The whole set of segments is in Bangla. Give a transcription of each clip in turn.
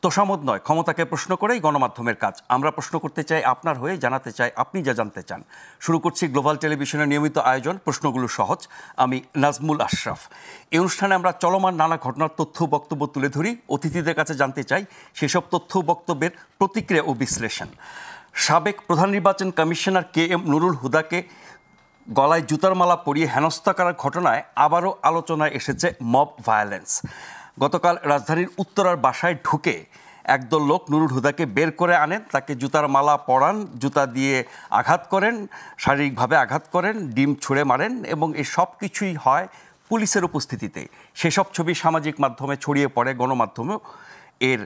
তোষামোদ নয়, ক্ষমতাকে প্রশ্ন করেই গণমাধ্যমের কাজ। আমরা প্রশ্ন করতে চাই আপনার হয়ে, জানাতে চাই আপনি যা জানতে চান। শুরু করছি গ্লোবাল টেলিভিশনের নিয়মিত আয়োজন প্রশ্নগুলো সহজ। আমি নাজমুল আশরাফ। এই অনুষ্ঠানে আমরা চলমান নানা ঘটনার তথ্য বক্তব্য তুলে ধরি, অতিথিদের কাছে জানতে চাই সেসব তথ্য বক্তব্যের প্রতিক্রিয়া ও বিশ্লেষণ। সাবেক প্রধান নির্বাচন কমিশনার KM নুরুল হুদাকে গলায় জুতার মালা পরিয়ে হেনস্থা করার ঘটনায় আবারও আলোচনায় এসেছে মব ভায়োলেন্স। গতকাল রাজধানীর উত্তরার বাসায় ঢুকে একদল লোক নুরুল হুদাকে বের করে আনেন, তাকে জুতার মালা পরান, জুতা দিয়ে আঘাত করেন, শারীরিকভাবে আঘাত করেন, ডিম ছুঁড়ে মারেন এবং এই সব কিছুই হয় পুলিশের উপস্থিতিতে। সেসব ছবি সামাজিক মাধ্যমে ছড়িয়ে পড়ে, গণমাধ্যমেও এর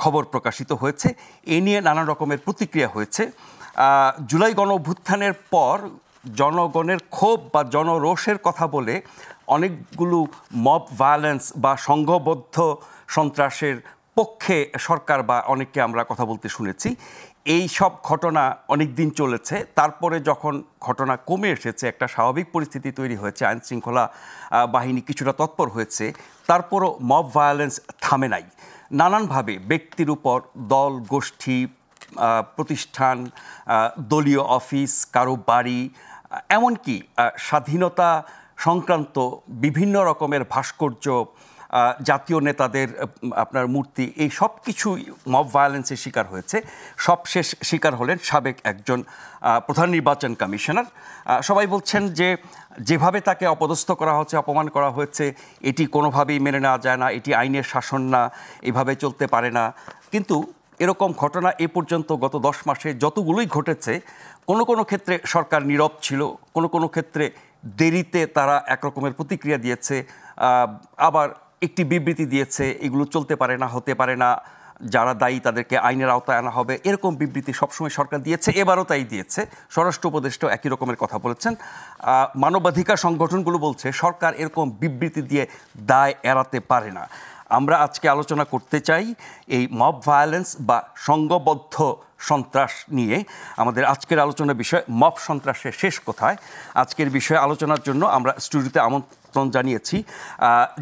খবর প্রকাশিত হয়েছে। এ নিয়ে নানা রকমের প্রতিক্রিয়া হয়েছে। জুলাই গণ অভ্যুত্থানের পর জনগণের ক্ষোভ বা জনরোষের কথা বলে অনেকগুলো মব ভায়োলেন্স বা সংঘবদ্ধ সন্ত্রাসের পক্ষে সরকার বা অনেককে আমরা কথা বলতে শুনেছি। এই সব ঘটনা অনেক দিন চলেছে, তারপরে যখন ঘটনা কমে এসেছে, একটা স্বাভাবিক পরিস্থিতি তৈরি হয়েছে, আইন শৃঙ্খলা বাহিনী কিছুটা তৎপর হয়েছে, তারপরও মব ভায়োলেন্স থামে নাই। নানানভাবে ব্যক্তির উপর, দল, গোষ্ঠী, প্রতিষ্ঠান, দলীয় অফিস, কারো বাড়ি, এমনকি স্বাধীনতা সংক্রান্ত বিভিন্ন রকমের ভাস্কর্য, জাতীয় নেতাদের আপনার মূর্তি, এই সব কিছুই মব ভায়োলেন্সের শিকার হয়েছে। সবশেষ শিকার হলেন সাবেক একজন প্রধান নির্বাচন কমিশনার। সবাই বলছেন যে যেভাবে তাকে অপদস্থ করা হচ্ছে, অপমান করা হয়েছে, এটি কোনোভাবেই মেনে নেওয়া যায় না, এটি আইনের শাসন না, এভাবে চলতে পারে না। কিন্তু এরকম ঘটনা এ পর্যন্ত গত 10 মাসে যতগুলোই ঘটেছে, কোনো কোনো ক্ষেত্রে সরকার নীরব ছিল, কোনো কোনো ক্ষেত্রে দেরিতে তারা একরকমের প্রতিক্রিয়া দিয়েছে, আবার একটি বিবৃতি দিয়েছে, এগুলো চলতে পারে না, হতে পারে না, যারা দায়ী তাদেরকে আইনের আওতায় আনা হবে, এরকম বিবৃতি সবসময় সরকার দিয়েছে, এবারও তাই দিয়েছে। স্বরাষ্ট্র উপদেষ্টাও একই রকমের কথা বলেছেন। মানবাধিকার সংগঠনগুলো বলছে সরকার এরকম বিবৃতি দিয়ে দায় এড়াতে পারে না। আমরা আজকে আলোচনা করতে চাই এই মব ভায়োলেন্স বা সংঘবদ্ধ সন্ত্রাস নিয়ে। আমাদের আজকের আলোচনার বিষয় মব সন্ত্রাসের শেষ কোথায়। আজকের বিষয়ে আলোচনার জন্য আমরা স্টুডিওতে আমন্ত্রণ জানিয়েছি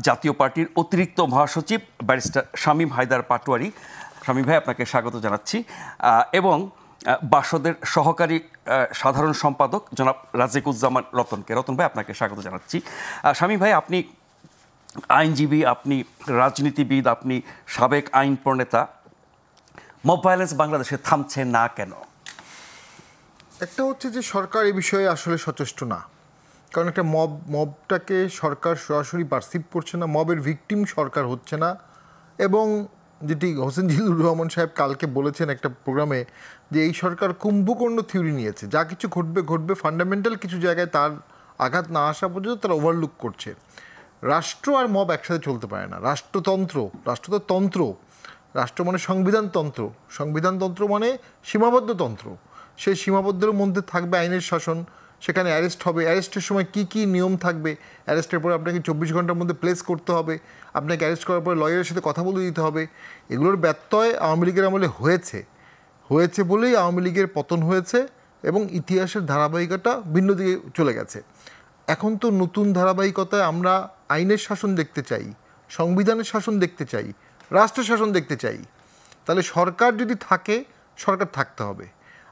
জাতীয় পার্টির অতিরিক্ত মহাসচিব ব্যারিস্টার শামীম হায়দার পাটোয়ারি। শামীম ভাই, আপনাকে স্বাগত জানাচ্ছি। এবং বাসদের সহকারী সাধারণ সম্পাদক জনাব রাজিকুজ্জামান রতনকে। রতন ভাই, আপনাকে স্বাগত জানাচ্ছি। শামীম ভাই, আপনি আইনজীবী, আপনি রাজনীতিবিদ, আপনি সাবেক আইন প্রণেতা। মব ভায়োলেন্স বাংলাদেশে থামছে না কেন? একটা হচ্ছে যে সরকার এই বিষয়ে আসলে সচেষ্ট না, কারণ একটা মবটাকে সরকার সরাসরি পারসিভ করছে না, মবের ভিকটিম সরকার হচ্ছে না। এবং যেটি হোসেন জিল্লুর রহমান সাহেব কালকে বলেছেন একটা প্রোগ্রামে, যে এই সরকার কুম্ভকর্ণ থিওরি নিয়েছে, যা কিছু ঘটবে ঘটবে, ফান্ডামেন্টাল কিছু জায়গায় তার আঘাত না আসা পর্যন্ত তারা ওভারলুক করছে। রাষ্ট্র আর মব একসাথে চলতে পারে না। রাষ্ট্রতন্ত্র তো তন্ত্র, রাষ্ট্র মানে সংবিধানতন্ত্র, সংবিধানতন্ত্র মানে সীমাবদ্ধ তন্ত্র। সেই সীমাবদ্ধের মধ্যে থাকবে আইনের শাসন, সেখানে অ্যারেস্ট হবে, অ্যারেস্টের সময় কি কি নিয়ম থাকবে, অ্যারেস্টের পরে আপনাকে 24 ঘন্টার মধ্যে প্লেস করতে হবে, আপনাকে অ্যারেস্ট করার পরে লয়ারের সাথে কথা বলে দিতে হবে। এগুলোর ব্যত্যয় আওয়ামী লীগের আমলে হয়েছে বলেই আওয়ামী লীগের পতন হয়েছে এবং ইতিহাসের ধারাবাহিকতা ভিন্ন দিকে চলে গেছে। এখন তো নতুন ধারাবাহিকতায় আমরা আইনের শাসন দেখতে চাই, সংবিধানের শাসন দেখতে চাই, রাষ্ট্র শাসন দেখতে চাই। তাহলে সরকার যদি থাকে, সরকার থাকতে হবে।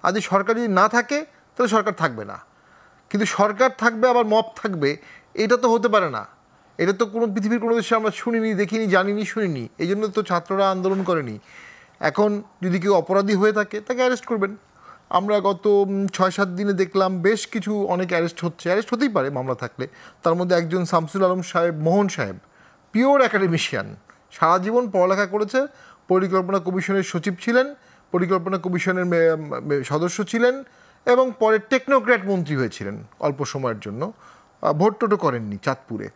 আর যদি সরকার যদি না থাকে, তাহলে সরকার থাকবে না। কিন্তু সরকার থাকবে আবার মব থাকবে, এটা তো হতে পারে না। এটা তো কোনো পৃথিবীর কোনো দেশে আমরা শুনিনি, দেখিনি, জানিনি, শুনিনি। এই জন্য তো ছাত্ররা আন্দোলন করেনি। এখন যদি কেউ অপরাধী হয়ে থাকে, তাকে অ্যারেস্ট করবেন। আমরা গত 6-7 দিনে দেখলাম বেশ কিছু অনেক অ্যারেস্ট হচ্ছে, অ্যারেস্ট হতেই পারে মামলা থাকলে। তার মধ্যে একজন শামসুল আলম সাহেব, মোহন সাহেব, পিওর একাডেমিশিয়ান, সারা জীবন পড়ালেখা করেছে, পরিকল্পনা কমিশনের সচিব ছিলেন, পরিকল্পনা কমিশনের সদস্য ছিলেন এবং পরে টেকনোক্র্যাট মন্ত্রী হয়েছিলেন অল্প সময়ের জন্য। ভোট টোটো করেননি চাঁদপুরে।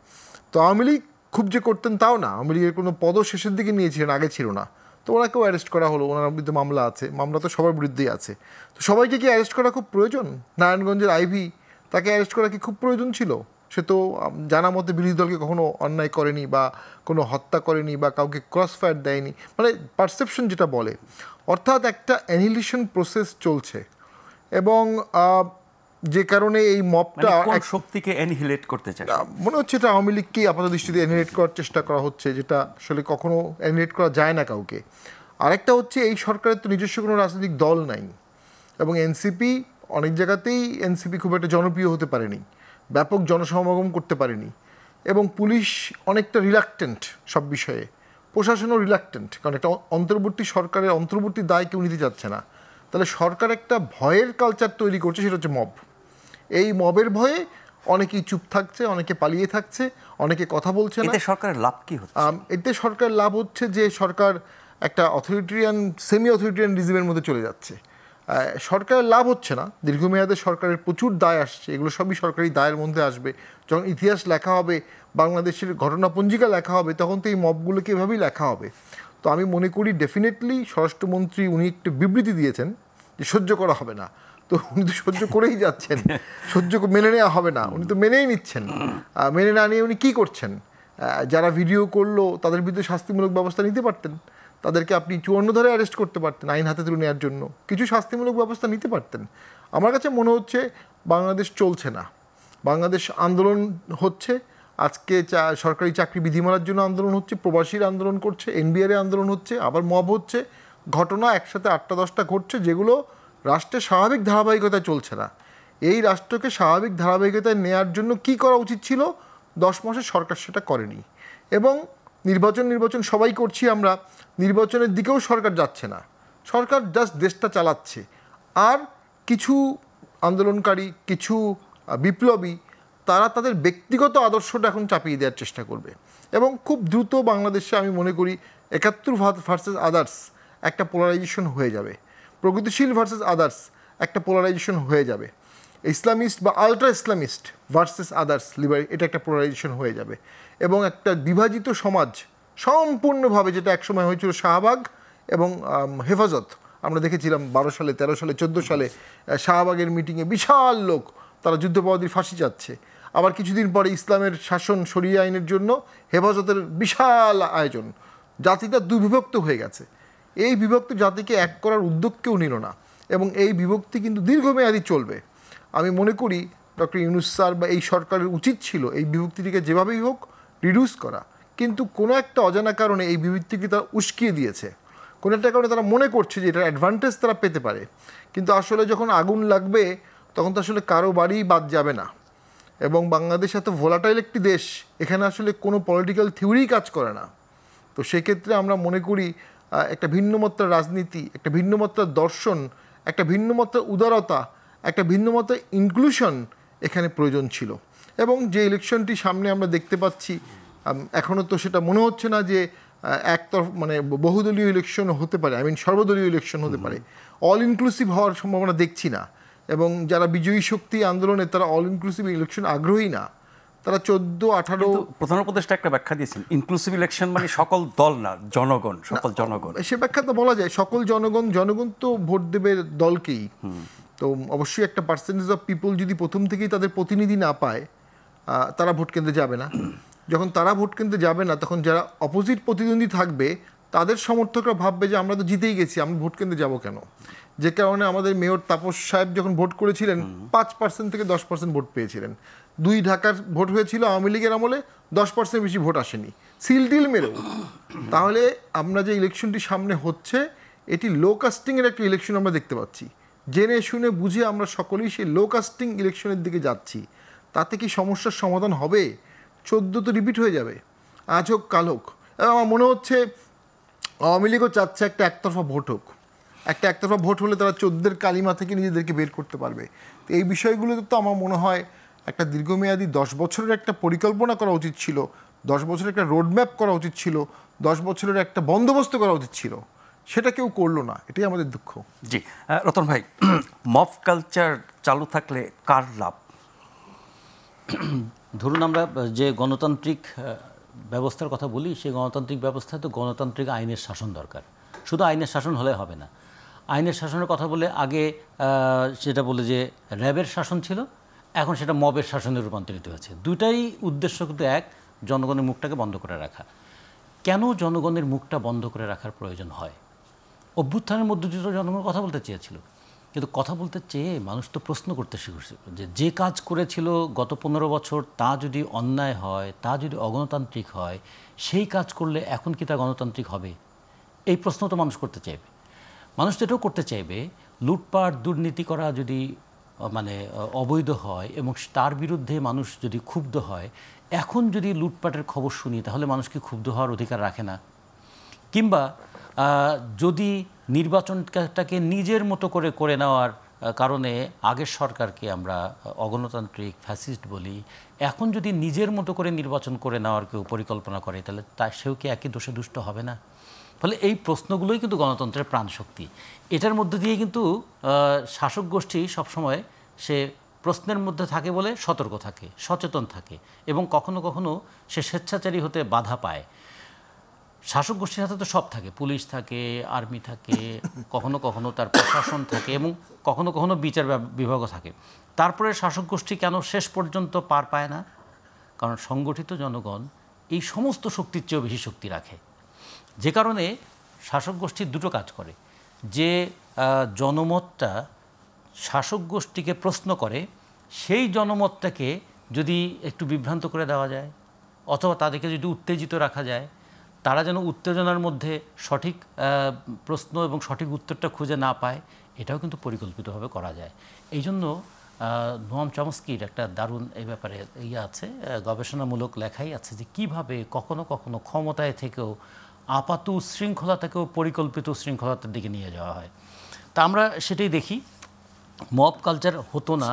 তো আওয়ামী লীগ খুব যে করতেন তাও না, আওয়ামী লীগের কোনো পদ শেষের দিকে নিয়েছিলেন, আগে ছিল না। তো ওনাকেও অ্যারেস্ট করা হলো, ওনার বিরুদ্ধে মামলা আছে, মামলা তো সবার বিরুদ্ধেই আছে। তো সবাইকে কি অ্যারেস্ট করা খুব প্রয়োজন? নারায়ণগঞ্জের আইভি, তাকে অ্যারেস্ট করা কি খুব প্রয়োজন ছিল? সে তো জানা মতে বিরোধী দলকে কখনো অন্যায় করেনি বা কোনো হত্যা করেনি বা কাউকে ক্রস ফায়ার দেয়নি, মানে পারসেপশন যেটা বলে। অর্থাৎ একটা অ্যানিহিলেশন প্রসেস চলছে এবং যে কারণে এই মবটা শক্তিকে অ্যানিহিলেট করতে চায় মনে হচ্ছে এটা আওয়ামী লীগকেই আপাত দৃষ্টিতে অ্যানিহিলেট করার চেষ্টা করা হচ্ছে, যেটা আসলে কখনো অ্যানিহিলেট করা যায় না কাউকে। আরেকটা হচ্ছে এই সরকারের তো নিজস্ব কোনো রাজনৈতিক দল নাই, এবং এনসিপি অনেক জায়গাতেই এনসিপি খুব একটা জনপ্রিয় হতে পারেনি, ব্যাপক জনসমাগম করতে পারেনি, এবং পুলিশ অনেকটা রিলাক্টেন্ট সব বিষয়ে, প্রশাসনও রিলাক্টেন্ট, কারণ একটা অন্তর্বর্তী সরকারের অন্তর্বর্তী দায় কেউ নিতে যাচ্ছে না। তাহলে সরকার একটা ভয়ের কালচার তৈরি করছে, সেটা হচ্ছে মব। এই মবের ভয়ে অনেকেই চুপ থাকছে, অনেকে পালিয়ে থাকছে, অনেকে কথা বলছে না। এতে সরকারের লাভ কি হচ্ছে? এতে সরকার লাভ হচ্ছে যে সরকার একটা অথরিটেরিয়ান, সেমি অথরিটেরিয়ান রিজিমের মধ্যে চলে যাচ্ছে। সরকারের লাভ হচ্ছে না, দীর্ঘমেয়াদে সরকারের প্রচুর দায় আসছে, এগুলো সবই সরকারি দায়ের মধ্যে আসবে। যখন ইতিহাস লেখা হবে, বাংলাদেশের ঘটনাপঞ্জিকা লেখা হবে, তখন তো এই মবগুলোকে এভাবেই লেখা হবে। তো আমি মনে করি ডেফিনেটলি স্বরাষ্ট্রমন্ত্রী উনি একটু বিবৃতি দিয়েছেন যে সহ্য করা হবে না, তো উনি তো সহ্য করেই যাচ্ছেন, মেনে নেওয়া হবে না, উনি তো মেনেই নিচ্ছেন। মেনে না নিয়ে উনি কী করছেন? যারা ভিডিও করলো তাদের বিরুদ্ধে শাস্তিমূলক ব্যবস্থা নিতে পারতেন, তাদেরকে আপনি 54 ধারে অ্যারেস্ট করতে পারতেন, আইন হাতে তুলে নেওয়ার জন্য কিছু শাস্তিমূলক ব্যবস্থা নিতে পারতেন। আমার কাছে মনে হচ্ছে বাংলাদেশ চলছে না, বাংলাদেশ আন্দোলন হচ্ছে। আজকে সরকারি চাকরি বিধিমালার জন্য আন্দোলন হচ্ছে, প্রবাসীর আন্দোলন করছে, এনবিআর আন্দোলন হচ্ছে, আবার মব হচ্ছে, ঘটনা একসাথে 8টা-10টা ঘটছে, যেগুলো রাষ্ট্রের স্বাভাবিক ধারাবাহিকতায় চলছে না। এই রাষ্ট্রকে স্বাভাবিক ধারাবাহিকতায় নেওয়ার জন্য কি করা উচিত ছিল 10 মাসে সরকার সেটা করেনি। এবং নির্বাচন সবাই করছি আমরা, নির্বাচনের দিকেও সরকার যাচ্ছে না, সরকার জাস্ট দেশটা চালাচ্ছে। আর কিছু আন্দোলনকারী, কিছু বিপ্লবী, তারা তাদের ব্যক্তিগত আদর্শটা এখন চাপিয়ে দেওয়ার চেষ্টা করবে, এবং খুব দ্রুত বাংলাদেশে আমি মনে করি 71 ভার্সেস আদার্স একটা পোলারাইজেশন হয়ে যাবে, প্রগতিশীল ভার্সেস আদার্স একটা পোলারাইজেশন হয়ে যাবে, ইসলামিস্ট বা ultra Islamist versus others liberal, এটা একটা পোলারাইজেশন হয়ে যাবে, এবং একটা বিভাজিত সমাজ সম্পূর্ণভাবে, যেটা একসময় হয়েছিল শাহবাগ এবং হেফাজত, আমরা দেখেছিলাম 12 সালে, 13 সালে, 14 সালে শাহবাগের মিটিংয়ে বিশাল লোক, তারা যুদ্ধাপরাধীর ফাঁসি চাচ্ছে। আবার কিছুদিন পরে ইসলামের শাসন, শরিয়া আইনের জন্য হেফাজতের বিশাল আয়োজন। জাতিটা দুর্বিভক্ত হয়ে গেছে। এই বিভক্ত জাতিকে এক করার উদ্যোগ কেউ নিল না, এবং এই বিভক্তি কিন্তু দীর্ঘমেয়াদী চলবে। আমি মনে করি ডক্টর ইউনূস স্যার বা এই সরকারের উচিত ছিল এই বিভক্তিটিকে যেভাবেই হোক রিডিউস করা, কিন্তু কোনো একটা অজানা কারণে এই বিভক্তিকে তারা উস্কিয়ে দিয়েছে। কোনো একটা কারণে তারা মনে করছে যে এটার অ্যাডভান্টেজ তারা পেতে পারে, কিন্তু আসলে যখন আগুন লাগবে তখন তো আসলে কারো বাড়ি বাদ যাবে না। এবং বাংলাদেশ এত ভোলাটাইল একটি দেশ, এখানে আসলে কোনো পলিটিক্যাল থিওরি কাজ করে না। তো সেক্ষেত্রে আমরা মনে করি একটা ভিন্নমাত্রার রাজনীতি, একটা ভিন্নমাত্রার দর্শন, একটা ভিন্নমাত্রার উদারতা, একটা ভিন্নমাত্রার ইনক্লুশন এখানে প্রয়োজন ছিল। এবং যে ইলেকশনটি সামনে আমরা দেখতে পাচ্ছি, এখনও তো সেটা মনে হচ্ছে না যে মানে বহুদলীয় ইলেকশন হতে পারে, সর্বদলীয় ইলেকশন হতে পারে, অল ইনক্লুসিভ হওয়ার সম্ভাবনা দেখছি না। এবং যারা বিজয়ী শক্তি আন্দোলনে, তারা অল ইনক্লুসিভ ইলেকশন আগ্রহী না, তারা 14-18। প্রধান উপদেষ্টা একটা ব্যাখ্যা দিয়েছেন, ইনক্লুসিভ ইলেকশন মানে সকল দল না, জনগণ, সকল জনগণ। সে ব্যাখ্যা তো বলা যায়, সকল জনগণ তো ভোট দেবে দলকেই। তো অবশ্যই একটা পার্সেন্টেজ অফ পিপল যদি প্রথম থেকেই তাদের প্রতিনিধি না পায়, তারা ভোট কেন্দ্রে যাবে না। যখন তারা ভোট কেন্দ্রে যাবে না, তখন যারা অপোজিট প্রতিদ্বন্দ্বী থাকবে, তাদের সমর্থকরা ভাববে যে আমরা তো জিতেই গেছি, আমরা ভোট কেন্দ্রে যাবো কেন। যে কারণে আমাদের মেয়র তাপস সাহেব যখন ভোট করেছিলেন 5% থেকে 10% ভোট পেয়েছিলেন। 2 ঢাকার ভোট হয়েছিল আওয়ামী লীগের আমলে, 10% বেশি ভোট আসেনি, সিল টিল মেরেও। তাহলে আমরা যে ইলেকশনটি সামনে হচ্ছে, এটি লো কাস্টিংয়ের একটা ইলেকশন আমরা দেখতে পাচ্ছি। জেনে শুনে বুঝে আমরা সকলেই সেই লো কাস্টিং ইলেকশনের দিকে যাচ্ছি। তাতে কি সমস্যার সমাধান হবে? 14 তো রিপিট হয়ে যাবে, আজ হোক কাল হোক। এবং আমার মনে হচ্ছে আওয়ামী লীগও চাচ্ছে একটা একতরফা ভোট হোক। একটা একতরফা ভোট হলে তারা 14 কালিমা থেকে নিজেদেরকে বের করতে পারবে। তো এই বিষয়গুলোতে তো আমার মনে হয় একটা দীর্ঘমেয়াদী 10 বছরের একটা পরিকল্পনা করা উচিত ছিল, 10 বছরের একটা রোডম্যাপ করা উচিত ছিল, 10 বছরের একটা বন্দোবস্ত করা উচিত ছিল। সেটা কেউ করলো না, এটাই আমাদের দুঃখ। জি রতন ভাই, মব কালচার চালু থাকলে কার লাভ? ধরুন আমরা যে গণতান্ত্রিক ব্যবস্থার কথা বলি, সেই গণতান্ত্রিক ব্যবস্থায় তো গণতান্ত্রিক আইনের শাসন দরকার। শুধু আইনের শাসন হলে হবে না। আইনের শাসনের কথা বলে আগে সেটা বলে যে র্যাবের শাসন ছিল, এখন সেটা মবের শাসনে রূপান্তরিত হয়েছে। দুটাই উদ্দেশ্য কিন্তু এক, জনগণের মুখটাকে বন্ধ করে রাখা। কেন জনগণের মুখটা বন্ধ করে রাখার প্রয়োজন হয়? অভ্যুত্থানের মধ্য দিয়ে তো জনগণ কথা বলতে চেয়েছিল, কিন্তু কথা বলতে চেয়ে মানুষ তো প্রশ্ন করতে শিখেছিল যে কাজ করেছিল গত 15 বছর, তা যদি অন্যায় হয়, তা যদি অগণতান্ত্রিক হয়, সেই কাজ করলে এখন কি তা গণতান্ত্রিক হবে? এই প্রশ্ন তো মানুষ করতে চাইবে। মানুষ তো এটাও করতে চাইবে, লুটপাট দুর্নীতি করা যদি মানে অবৈধ হয় এবং তার বিরুদ্ধে মানুষ যদি ক্ষুব্ধ হয়, এখন যদি লুটপাটের খবর শুনি তাহলে মানুষ কি ক্ষুব্ধ হওয়ার অধিকার রাখে না? কিংবা যদি নির্বাচনটাকে নিজের মতো করে নেওয়ার কারণে আগের সরকারকে আমরা অগণতান্ত্রিক ফ্যাসিস্ট বলি, এখন যদি নিজের মতো করে নির্বাচন করে নেওয়ার কেউ পরিকল্পনা করে তাহলে সেও কি একই দোষে দুষ্ট হবে না? ফলে এই প্রশ্নগুলোই কিন্তু গণতন্ত্রের প্রাণশক্তি। এটার মধ্যে দিয়ে কিন্তু শাসক গোষ্ঠী সবসময় সে প্রশ্নের মধ্যে থাকে বলে সতর্ক থাকে, সচেতন থাকে এবং কখনো কখনো সে স্বেচ্ছাচারী হতে বাধা পায়। শাসক গোষ্ঠীর হাতে তো সব থাকে, পুলিশ থাকে, আর্মি থাকে, কখনো কখনো তার প্রশাসন থাকে এবং কখনো কখনো বিচার বিভাগও থাকে। তারপরে শাসক গোষ্ঠী কেন শেষ পর্যন্ত পার পায় না? কারণ সংগঠিত জনগণ এই সমস্ত শক্তির চেয়েও বেশি শক্তি রাখে। যে কারণে শাসক গোষ্ঠী দুটো কাজ করে, যে জনমতটা শাসক গোষ্ঠীকে প্রশ্ন করে সেই জনমতটাকে যদি একটু বিভ্রান্ত করে দেওয়া যায় অথবা তাদেরকে যদি উত্তেজিত রাখা যায়, তারা যেন উত্তেজনার মধ্যে সঠিক প্রশ্ন এবং সঠিক উত্তরটা খুঁজে না পায়, এটাও কিন্তু পরিকল্পিতভাবে করা যায়। এই জন্য নোয়াম চমস্কির একটা দারুণ এই ব্যাপারে আছে, গবেষণামূলক লেখাই আছে যে কিভাবে কখনো কখনো ক্ষমতায় থেকেও আপাত উচ্ছৃঙ্খলাটাকেও পরিকল্পিত উচ্ছৃঙ্খলতার দিকে নিয়ে যাওয়া হয়। তা আমরা সেটাই দেখি। মব কালচার হতো না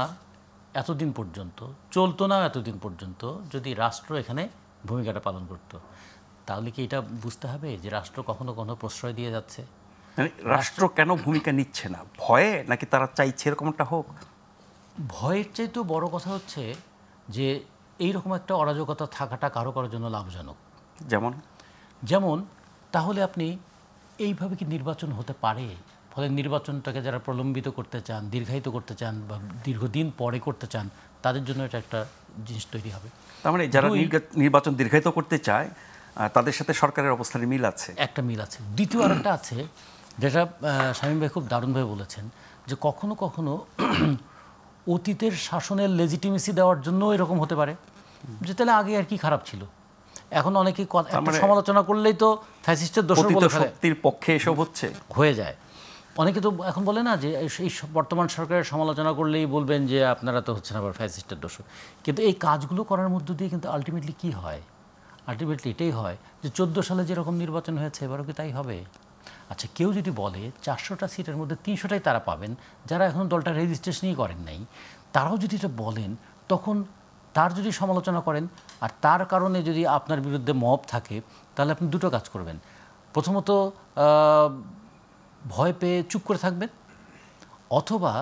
এতদিন পর্যন্ত, চলতো না এতদিন পর্যন্ত যদি রাষ্ট্র এখানে ভূমিকাটা পালন করত। তাহলে কি এটা বুঝতে হবে যে রাষ্ট্র কখনো কখনো প্রশ্রয় দিয়ে যাচ্ছে? রাষ্ট্র কেন ভূমিকা নিচ্ছে না? ভয়ে, নাকি তারা চাইছে এরকমটা হোক? ভয়ের চাইতেও বড় কথা হচ্ছে যে এইরকম একটা অরাজকতা থাকাটা কারো কারোর জন্য লাভজনক। যেমন তাহলে আপনি এইভাবে কি নির্বাচন হতে পারে? ফলে নির্বাচনটাকে যারা প্রলম্বিত করতে চান, দীর্ঘায়িত করতে চান বা দীর্ঘদিন পরে করতে চান, তাদের জন্য এটা একটা জিনিস তৈরি হবে। তার মানে যারা নির্বাচন দীর্ঘায়িত করতে চায় তাদের সাথে সরকারের অবস্থানের মিল আছে, একটা মিল আছে। দ্বিতীয় আরেকটা আছে যেটা শামীম ভাই খুব দারুণভাবে বলেছেন, যে কখনো কখনো অতীতের শাসনের লেজিটিমেসি দেওয়ার জন্য এরকম হতে পারে, যে তাহলে আগে আর কি খারাপ ছিল। এখন অনেকেই সমালোচনা করলেই তো ফ্যাসিস্টের দোষ বলে শক্তির পক্ষে এসব হয়ে যায়। অনেকে তো এখন বলে না যে এই বর্তমান সরকারের সমালোচনা করলেই বলবেন যে আপনারা তো হচ্ছেন আবার ফ্যাসিস্টের দোষ। কিন্তু এই কাজগুলো করার মধ্য দিয়ে কিন্তু আলটিমেটলি কী হয়? আলটিমেটলি এটাই হয় যে 14 সালে যেরকম নির্বাচন হয়েছে এবারও কি তাই হবে? আচ্ছা, কেউ যদি বলে 400টা সিটের মধ্যে 300টাই তারা পাবেন যারা এখন দলটা রেজিস্ট্রেশনই করেন নাই, তারাও যদি এটা বলেন, তখন তার যদি সমালোচনা করেন আর তার কারণে যদি আপনার বিরুদ্ধে মব থাকে, তাহলে আপনি দুটো কাজ করবেন। প্রথমত ভয় পেয়ে চুপ করে থাকবেন, অথবা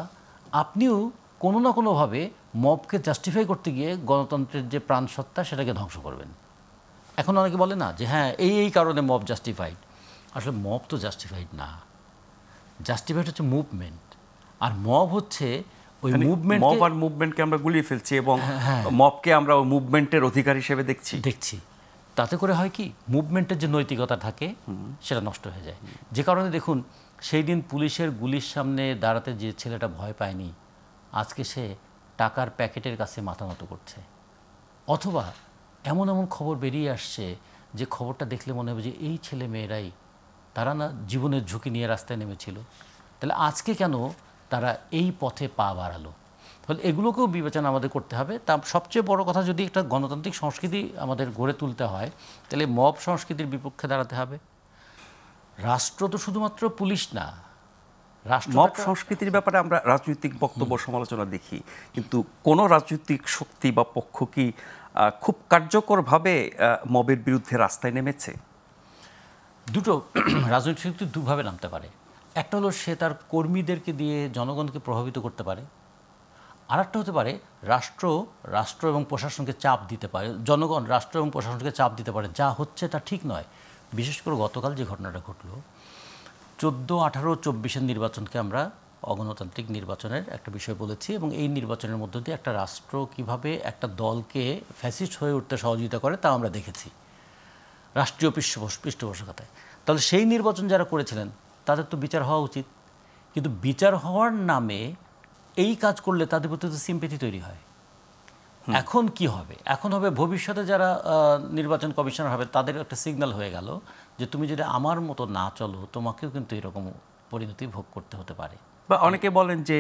আপনিও কোনো না কোনোভাবে মবকে জাস্টিফাই করতে গিয়ে গণতন্ত্রের যে প্রাণসত্তা সেটাকে ধ্বংস করবেন। এখন অনেকে বলে না যে হ্যাঁ এই কারণে মব জাস্টিফাইড। আসলে মব তো জাস্টিফাইড না, জাস্টিফাইড হচ্ছে মুভমেন্ট। আর মব হচ্ছে ওই মুভমেন্টকে আমরা গুলিয়ে ফেলছি এবং মবকে আমরা ওই মুভমেন্টের অধিকার হিসেবে দেখছি। তাতে করে হয় কি, মুভমেন্টের যে নৈতিকতা থাকে সেটা নষ্ট হয়ে যায়। যে কারণে দেখুন, সেই দিন পুলিশের গুলির সামনে দাঁড়াতে যে ছেলেটা ভয় পায়নি, আজকে সে টাকার প্যাকেটের কাছে মাথা নত করছে। অথবা এমন এমন খবর বেরিয়ে আসছে যে খবরটা দেখলে মনে হবে যে এই ছেলে মেয়েরাই, তারা না জীবনের ঝুঁকি নিয়ে রাস্তায় নেমেছিল, তাহলে আজকে কেন তারা এই পথে পা বাড়ালো? ফলে এগুলোকেও বিবেচনা আমাদের করতে হবে। তা সবচেয়ে বড় কথা, যদি একটা গণতান্ত্রিক সংস্কৃতি আমাদের গড়ে তুলতে হয়, তাহলে মব সংস্কৃতির বিপক্ষে দাঁড়াতে হবে। রাষ্ট্র তো শুধুমাত্র পুলিশ না, মব সংস্কৃতির ব্যাপারে আমরা রাজনৈতিক বক্তব্য সমালোচনা দেখি, কিন্তু কোন রাজনৈতিক শক্তি বা পক্ষ কি খুব কার্যকরভাবে মবের বিরুদ্ধে রাস্তায় নেমেছে? দুটো রাজনৈতিক শক্তি দুভাবে নামতে পারে। একটা হলো সে তার কর্মীদেরকে দিয়ে জনগণকে প্রভাবিত করতে পারে, আর একটা হতে পারে রাষ্ট্র এবং প্রশাসনকে চাপ দিতে পারে, জনগণ রাষ্ট্র এবং প্রশাসনকে চাপ দিতে পারে যা হচ্ছে তা ঠিক নয়। বিশেষ করে গতকাল যে ঘটনাটা ঘটল, 14, 18, 24-এর নির্বাচনকে আমরা অগণতান্ত্রিক নির্বাচনের একটা বিষয় বলেছি, এবং এই নির্বাচনের মধ্য দিয়ে একটা রাষ্ট্র কিভাবে একটা দলকে ফ্যাসিস্ট হয়ে উঠতে সহযোগিতা করে তা আমরা দেখেছি রাষ্ট্রীয় পৃষ্ঠপোষকতায়। তাহলে সেই নির্বাচন যারা করেছিলেন তাদের তো বিচার হওয়া উচিত, কিন্তু বিচার হওয়ার নামে এই কাজ করলে তাদের প্রতি তো সিম্প্যাথি তৈরি হয়। এখন কি হবে? এখন হবে ভবিষ্যতে যারা নির্বাচন কমিশনার হবে তাদের একটা সিগন্যাল হয়ে গেল যে তুমি যদি আমার মতো না চলো তোমাকেও কিন্তু এরকম পরিণতি ভোগ করতে হতে পারে। বা অনেকে বলেন যে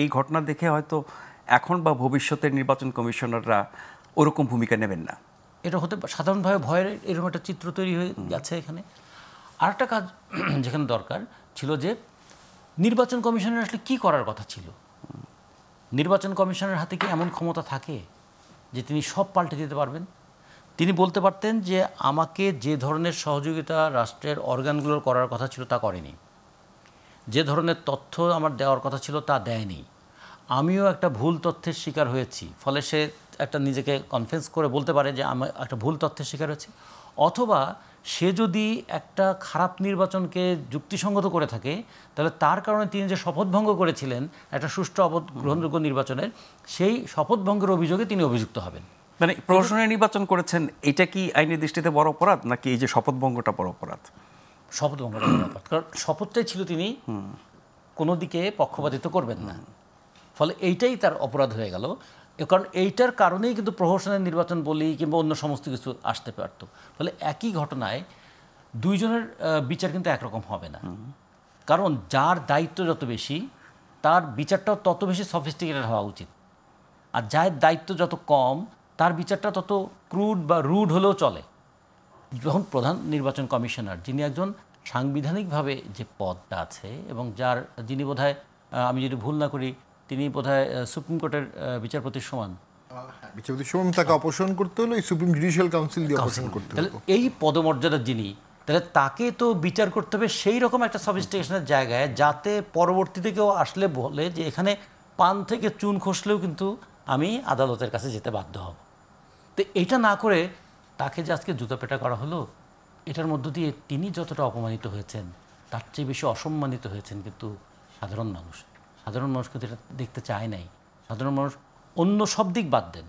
এই ঘটনা দেখে হয়তো এখন বা ভবিষ্যতের নির্বাচন কমিশনাররা ওরকম ভূমিকা নেবেন না। এটা হতে সাধারণভাবে ভয়ের এরকম একটা চিত্র তৈরি হয়ে গেছে এখানে। আরেকটা কাজ যেখানে দরকার ছিল যে নির্বাচন কমিশনের আসলে কি করার কথা ছিল। নির্বাচন কমিশনের হাতে কি এমন ক্ষমতা থাকে যে তিনি সব পাল্টে দিতে পারবেন? তিনি বলতে পারতেন যে আমাকে যে ধরনের সহযোগিতা রাষ্ট্রের অর্গানগুলোর করার কথা ছিল তা করেনি, যে ধরনের তথ্য আমার দেওয়ার কথা ছিল তা দেয়নি, আমিও একটা ভুল তথ্যের শিকার হয়েছি, ফলে সে একটা নিজেকে কনফেন্স করে বলতে পারে যে আমি একটা ভুল তথ্যের শিকার হয়েছি। অথবা সে যদি একটা খারাপ নির্বাচনকে যুক্তিসঙ্গত করে থাকে তাহলে তার কারণে তিনি যে শপথভঙ্গ করেছিলেন একটা সুষ্ঠু গ্রহণযোগ্য নির্বাচনের, সেই শপথভঙ্গের অভিযোগে তিনি অভিযুক্ত হবেন। মানে প্রশাসনের নির্বাচন করেছেন, এটা কি আইনের দৃষ্টিতে বড় অপরাধ নাকি এই যে শপথভঙ্গটা বড় অপরাধ? শপথভঙ্গটা বড় অপরাধ, কারণ শপথটাই ছিল তিনি কোনো দিকে পক্ষপাতিত্ব করবেন না, ফলে এইটাই তার অপরাধ হয়ে গেল। কারণ এইটার কারণেই কিন্তু প্রহসনের নির্বাচন বলি কিংবা অন্য সমস্ত কিছু আসতে পারত। ফলে একই ঘটনায় দুইজনের বিচার কিন্তু একরকম হবে না, কারণ যার দায়িত্ব যত বেশি তার বিচারটাও তত বেশি সফিস্টিকেটেড হওয়া উচিত, আর যার দায়িত্ব যত কম তার বিচারটা তত ক্রুড বা রুড হলেও চলে। যখন প্রধান নির্বাচন কমিশনার, যিনি একজন সাংবিধানিকভাবে যে পদটা আছে এবং যিনি বোধহয় আমি যদি ভুল না করি তিনি বোধহয় সুপ্রিম কোর্টের বিচারপতির সমান, বিচারপতির সমান, তাকে অপসারণ করতে হলো এই সুপ্রিম জুডিশিয়াল কাউন্সিল দিয়ে অপসারণ করতে হলো। এই পদমর্যাদার যিনি, তাহলে তাকে তো বিচার করতে হবে সেই রকম একটা সফিস্টিকেশনের জায়গায় যাতে পরবর্তীতে কেউ আসলে বলে যে এখানে পান থেকে চুন খসলেও কিন্তু আমি আদালতের কাছে যেতে বাধ্য হব। তো এটা না করে তাকে যে আজকে জুতাপেটা করা হলো, এটার মধ্য দিয়ে তিনি যতটা অপমানিত হয়েছেন তার চেয়ে বেশি অসম্মানিত হয়েছেন কিন্তু সাধারণ মানুষ। সাধারণ মানুষ কিন্তু এটা দেখতে চায় নাই। সাধারণ মানুষ অন্য সব দিক বাদ দেন,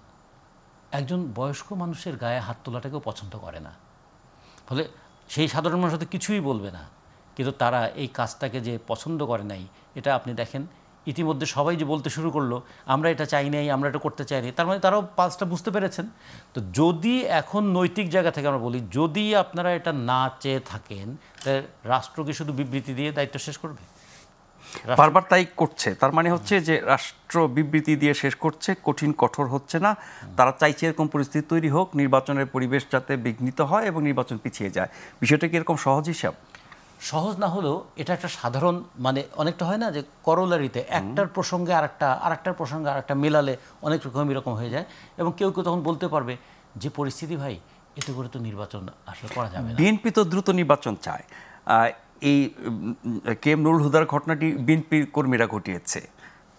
একজন বয়স্ক মানুষের গায়ে হাত তোলাটাকেও পছন্দ করে না। ফলে সেই সাধারণ মানুষ হয়তো কিছুই বলবে না, কিন্তু তারা এই কাজটাকে যে পছন্দ করে নাই, এটা আপনি দেখেন ইতিমধ্যে সবাই যে বলতে শুরু করলো আমরা এটা চাই নাই, আমরা এটা করতে চাইনি, তার মানে তারাও পাঁচটা বুঝতে পেরেছেন। তো যদি এখন নৈতিক জায়গা থেকে আমরা বলি, যদি আপনারা এটা না চেয়ে থাকেন তাহলে রাষ্ট্রকে শুধু বিবৃতি দিয়ে দায়িত্ব শেষ করবে? বারবার তাই করছে, তার মানে হচ্ছে যে রাষ্ট্র বিবৃতি দিয়ে শেষ করছে, কঠিন কঠোর হচ্ছে না। তারা চাইছে এরকম পরিস্থিতি তৈরি হোক, নির্বাচনের পরিবেশ যাতে বিঘ্নিত হয় এবং নির্বাচন পিছিয়ে যায়। বিষয়টা কি এরকম সহজ হিসাব? সহজ না হলেও এটা একটা সাধারণ, মানে অনেকটা হয় না যে করোলারিতে একটার প্রসঙ্গে আরেকটার প্রসঙ্গে আরেকটা মেলালে অনেক রকম এরকম হয়ে যায়, এবং কেউ কেউ তখন বলতে পারবে যে পরিস্থিতি ভাই এতে করে তো নির্বাচন আসলে করা যাবে না। বিএনপি তো দ্রুত নির্বাচন চায়। এই কে এম নুরুল হুদার ঘটনাটি বিএনপির কর্মীরা ঘটিয়েছে,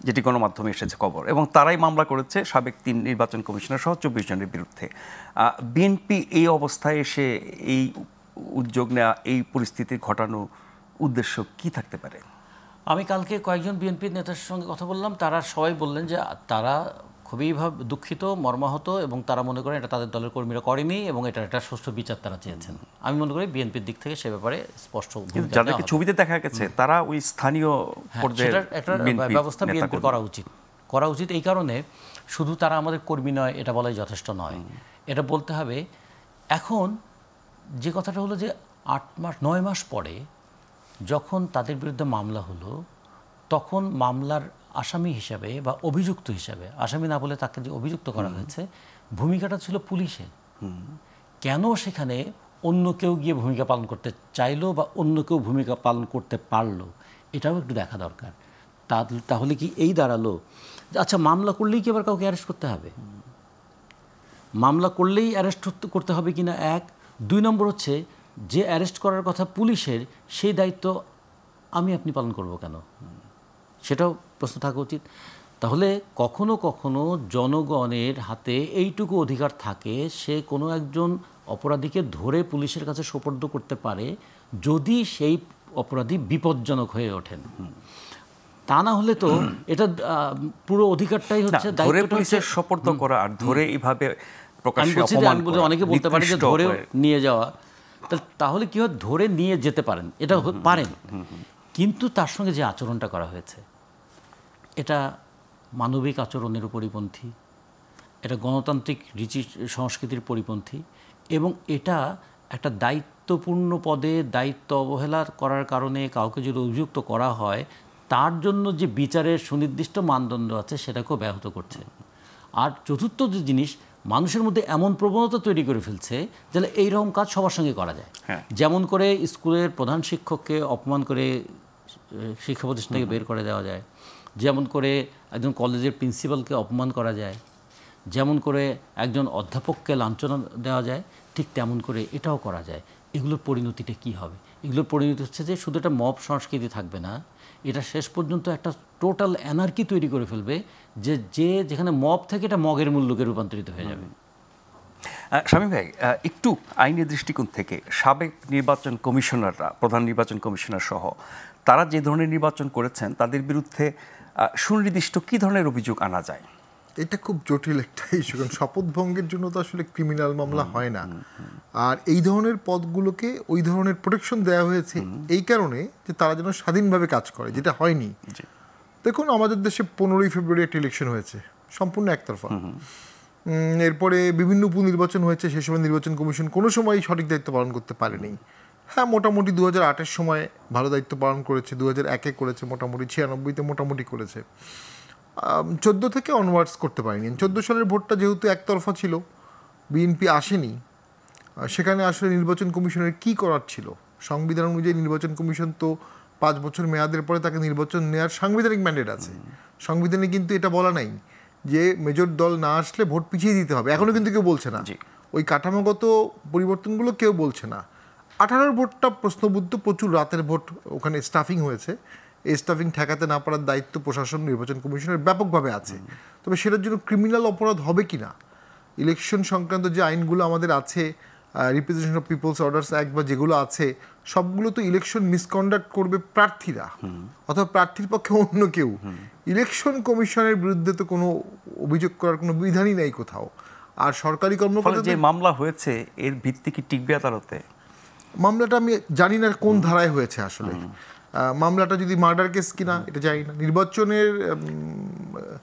যেটি গণমাধ্যমে এসেছে খবর, এবং তারাই মামলা করেছে সাবেক 3 নির্বাচন কমিশনার সহ 24 জনের বিরুদ্ধে। বিএনপি এই অবস্থায় এসে এই উদ্যোগ নেওয়া, এই পরিস্থিতি ঘটানোর উদ্দেশ্য কি থাকতে পারে? আমি কালকে কয়েকজন বিএনপির নেতার সঙ্গে কথা বললাম, তারা সবাই বললেন যে তারা খুবই দুঃখিত, মর্মাহত, এবং তারা মনে করেন এটা তাদের দলের কর্মীরা করেনি এবং এটা একটা সুষ্ঠু বিচার তারা চেয়েছেন। আমি মনে করি বিএনপির দিক থেকে সে ব্যাপারে স্পষ্ট, যাদেরকে ছবিতে দেখা গেছে তারা ওই স্থানীয় পর্যায়ের একটা ব্যবস্থা বিএনপির করা উচিত। এই কারণে শুধু তারা আমাদের কর্মী নয় এটা বলাই যথেষ্ট নয়, এটা বলতে হবে। এখন যে কথাটা হলো যে 9 মাস পরে যখন তাদের বিরুদ্ধে মামলা হলো, তখন মামলার আসামি হিসাবে বা অভিযুক্ত হিসাবে, আসামি না বলে তাকে যে অভিযুক্ত করা হয়েছে, ভূমিকাটা ছিল পুলিশের। কেন সেখানে অন্য কেউ গিয়ে ভূমিকা পালন করতে চাইলো বা অন্য কেউ ভূমিকা পালন করতে পারলো, এটাও একটু দেখা দরকার। তাহলে কি এই দাঁড়ালো আচ্ছা মামলা করলেই কি আবার কাউকে অ্যারেস্ট করতে হবে? মামলা করলেই অ্যারেস্ট করতে হবে কিনা 1, 2 নম্বর হচ্ছে যে অ্যারেস্ট করার কথা পুলিশের, সেই দায়িত্ব আপনি পালন করব কেন? সেটাও প্রশ্ন থাকা উচিত। তাহলে কখনো কখনো জনগণের হাতে এইটুকু অধিকার থাকে, সে কোনো একজন অপরাধীকে ধরে পুলিশের কাছে সোপর্দ করতে পারে যদি সেই অপরাধী বিপজ্জনক হয়ে ওঠেন। তা না হলে তো এটা পুরো অধিকারটাই হচ্ছে ধরে পুলিশের সোপর্দ করা আর ধরে এইভাবে প্রকাশ্যে অপমান করা, অনেকে বলতে পারে যে ধরে নিয়ে যাওয়া, তাহলে কি হয়, ধরে নিয়ে যেতে পারেন, এটা পারেন, কিন্তু তার সঙ্গে যে আচরণটা করা হয়েছে এটা মানবিক আচরণের পরিপন্থী। এটা গণতান্ত্রিক রীতি সংস্কৃতির পরিপন্থী এবং এটা একটা দায়িত্বপূর্ণ পদে দায়িত্ব অবহেলা করার কারণে কাউকে যদি অভিযুক্ত করা হয় তার জন্য যে বিচারের সুনির্দিষ্ট মানদণ্ড আছে সেটাকেও ব্যাহত করছে। আর চতুর্থ যে জিনিস, মানুষের মধ্যে এমন প্রবণতা তৈরি করে ফেলছে যে এইরকম কাজ সবার সঙ্গে করা যায়। যেমন করে স্কুলের প্রধান শিক্ষককে অপমান করে শিক্ষা প্রতিষ্ঠান থেকে বের করে দেওয়া যায়, যেমন করে একজন কলেজের প্রিন্সিপালকে অপমান করা যায়, যেমন করে একজন অধ্যাপককে লাঞ্ছনা দেওয়া যায়, ঠিক তেমন করে এটাও করা যায়। এগুলোর পরিণতিটা কী হবে? এগুলোর পরিণতি হচ্ছে যে শুধু একটা মব সংস্কৃতি থাকবে না, এটা শেষ পর্যন্ত একটা টোটাল অ্যানার্কি তৈরি করে ফেলবে যেখানে মব থেকে এটা মগের মূল্যকে রূপান্তরিত হয়ে যাবে। শামীম ভাই, একটু আইনি দৃষ্টিকোণ থেকে সাবেক নির্বাচন কমিশনাররা, প্রধান নির্বাচন কমিশনার সহ তারা যে ধরনের নির্বাচন করেছেন তাদের বিরুদ্ধে সুনির্দিষ্ট কী ধরনের অভিযোগ আনা যায়? এটা খুব জটিল একটা ইস্যু, কারণ শপথ ভঙ্গের জন্য তো আসলে ক্রিমিনাল মামলা হয় না। আর এই ধরনের পদগুলোকে ওই ধরনের প্রোটেকশন দেওয়া হয়েছে এই কারণে যে তারা যেন স্বাধীনভাবে কাজ করে, যেটা হয়নি। দেখুন, আমাদের দেশে 15ই ফেব্রুয়ারি একটা ইলেকশন হয়েছে, সম্পূর্ণ একতরফা। এরপরে বিভিন্ন উপনির্বাচন হয়েছে, সেই সময় নির্বাচন কমিশন কোনো সময়ই সঠিক দায়িত্ব পালন করতে পারেনি। হ্যাঁ, মোটামুটি 2008-এর সময় ভালো দায়িত্ব পালন করেছে, 2001-এ করেছে, মোটামুটি 96-তে মোটামুটি করেছে, 14 থেকে অনওয়ার্ডস করতে পারেনি। 14 সালের ভোটটা যেহেতু একতরফা ছিল, বিএনপি আসেনি, সেখানে আসলে নির্বাচন কমিশনের কি করার ছিল? সংবিধান অনুযায়ী নির্বাচন কমিশন তো 5 বছর মেয়াদের পরে তাকে নির্বাচন নেওয়ার সাংবিধানিক ম্যান্ডেট আছে। সংবিধানে কিন্তু এটা বলা নাই যে মেজর দল না আসলে ভোট পিছিয়ে দিতে হবে, এখনও কিন্তু কেউ বলছে না। ওই কাঠামোগত পরিবর্তনগুলো কেউ বলছে না। 18-র ভোটটা প্রশ্নবুদ্ধ, প্রচুর রাতের ভোট, ওখানে স্টাফিং হয়েছে। এই স্টাফিং ঠেকাতে না পারার দায়িত্ব প্রশাসন, নির্বাচন কমিশনের ব্যাপকভাবে আছে। তবে সেটার জন্য ক্রিমিনাল অপরাধ হবে কি না, ইলেকশন সংক্রান্ত যে আইনগুলো আমাদের আছে, representation of people's orders act বা যেগুলো আছে, সবগুলো তো ইলেকশন মিসকন্ডাক্ট করবে প্রার্থীরা অথবা প্রার্থীর পক্ষে অন্য কেউ। ইলেকশন কমিশনের বিরুদ্ধে তো কোনো অভিযোগ করার কোনো বিধানই নেই কোথাও। আর সরকারি কর্মকর্তা যে মামলা হয়েছে এর ভিত্তি কি টিকবে আদালতে? মামলাটা আমি জানি না কোন ধারায় হয়েছে আসলে। মামলাটা যদি মার্ডার কেস কিনা এটা জানি না। নির্বাচনের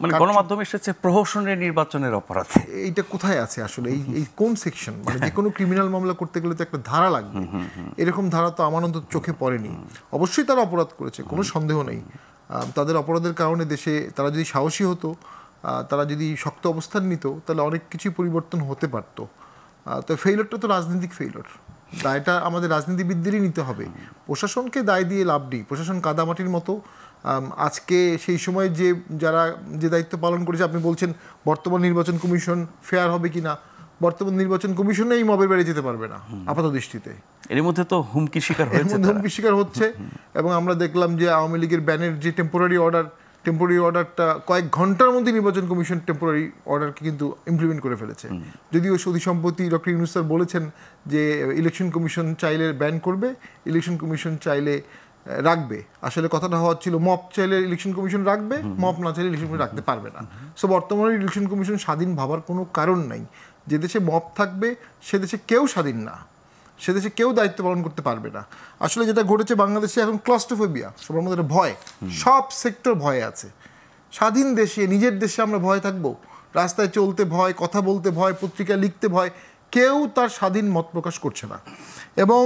মানে গণমাধ্যমে এসেছে প্রহসনের নির্বাচনের অপরাধ, এইটা কোথায় আছে আসলে? এই কোন সেকশন? মানে যে কোনো ক্রিমিনাল মামলা করতে গেলে তো একটা ধারা লাগবে, এরকম ধারা তো আমার অন্তত চোখে পড়েনি। অবশ্যই তারা অপরাধ করেছে, কোনো সন্দেহ নেই। তাদের অপরাধের কারণে দেশে তারা যদি সাহসী হতো, তারা যদি শক্ত অবস্থান নিত, তাহলে অনেক কিছুই পরিবর্তন হতে পারতো। তো ফেইলরটা তো রাজনৈতিক ফেইলর, দায়টা আমাদের রাজনীতিবিদদেরই নিতে হবে। প্রশাসনকে দায় দিয়ে লাভ নেই, প্রশাসন কাদামাটির মতো। আজকে সেই সময় যারা যে দায়িত্ব পালন করেছে, আপনি বলছেন বর্তমান নির্বাচন কমিশন ফেয়ার হবে কি না, বর্তমান নির্বাচন কমিশনে এই মবের বেড়ে যেতে পারবে না আপাত দৃষ্টিতে। এর মধ্যে তো হুমকি শিকার হচ্ছে। এবং আমরা দেখলাম যে আওয়ামী লীগের ব্যানের যে টেম্পোরারি অর্ডারটা কয়েক ঘন্টার মধ্যে নির্বাচন কমিশন টেম্পোরারি অর্ডারকে কিন্তু ইমপ্লিমেন্ট করে ফেলেছে। যদিও সৌদি সম্প্রতি ডক্টর ইউনূস স্যার বলেছেন যে ইলেকশন কমিশন চাইলে ব্যান করবে, ইলেকশন কমিশন চাইলে রাখবে। আসলে কথাটা হওয়া ছিল মব চাইলে ইলেকশন কমিশন রাখবে, মব না চাইলে ইলেকশন কমিশন রাখতে পারবে না। সো বর্তমানে ইলেকশন কমিশন স্বাধীন ভাবার কোনো কারণ নাই। যে দেশে মব থাকবে সে দেশে কেউ স্বাধীন না, সে দেশে কেউ দায়িত্ব পালন করতে পারবে না। আসলে যেটা ঘটেছে বাংলাদেশে এখন ক্লাস্ট্রোফোবিয়া, সবার মধ্যে একটা ভয়, সব সেক্টর ভয়ে আছে। স্বাধীন দেশে, নিজের দেশে আমরা ভয় থাকবো? রাস্তায় চলতে ভয়, কথা বলতে ভয়, পত্রিকা লিখতে ভয়, কেউ তার স্বাধীন মত প্রকাশ করছে না। এবং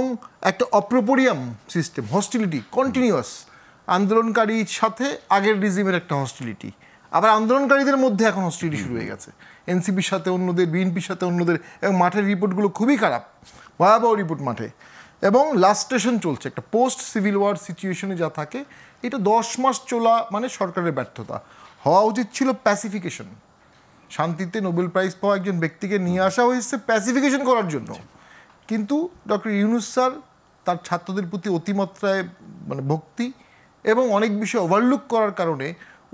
একটা অপ্রোপরিয়াম সিস্টেম, হস্টিলিটি কন্টিনিউয়াস, আন্দোলনকারীর সাথে আগের রিজিমের একটা হস্টিলিটি, আবার আন্দোলনকারীদের মধ্যে এখন হস্টিলিটি শুরু হয়ে গেছে, এনসিপির সাথে অন্যদের, বিএনপির সাথে অন্যদের। এবং মাঠের রিপোর্টগুলো খুবই খারাপ, ভয়াবহ রিপোর্ট মাঠে। এবং লাস্টেশন চলছে, একটা পোস্ট সিভিল ওয়ার সিচুয়েশনে যা থাকে, এটা 10 মাস চলা মানে সরকারের ব্যর্থতা। হওয়া উচিত ছিল প্যাসিফিকেশন, শান্তিতে নোবেল প্রাইজ পাওয়া একজন ব্যক্তিকে নিয়ে আসা হয়েছে প্যাসিফিকেশন করার জন্য। কিন্তু ডক্টর ইউনূস স্যার তার ছাত্রদের প্রতি অতিমাত্রায় মানে ভক্তি এবং অনেক বিষয় ওভারলুক করার কারণে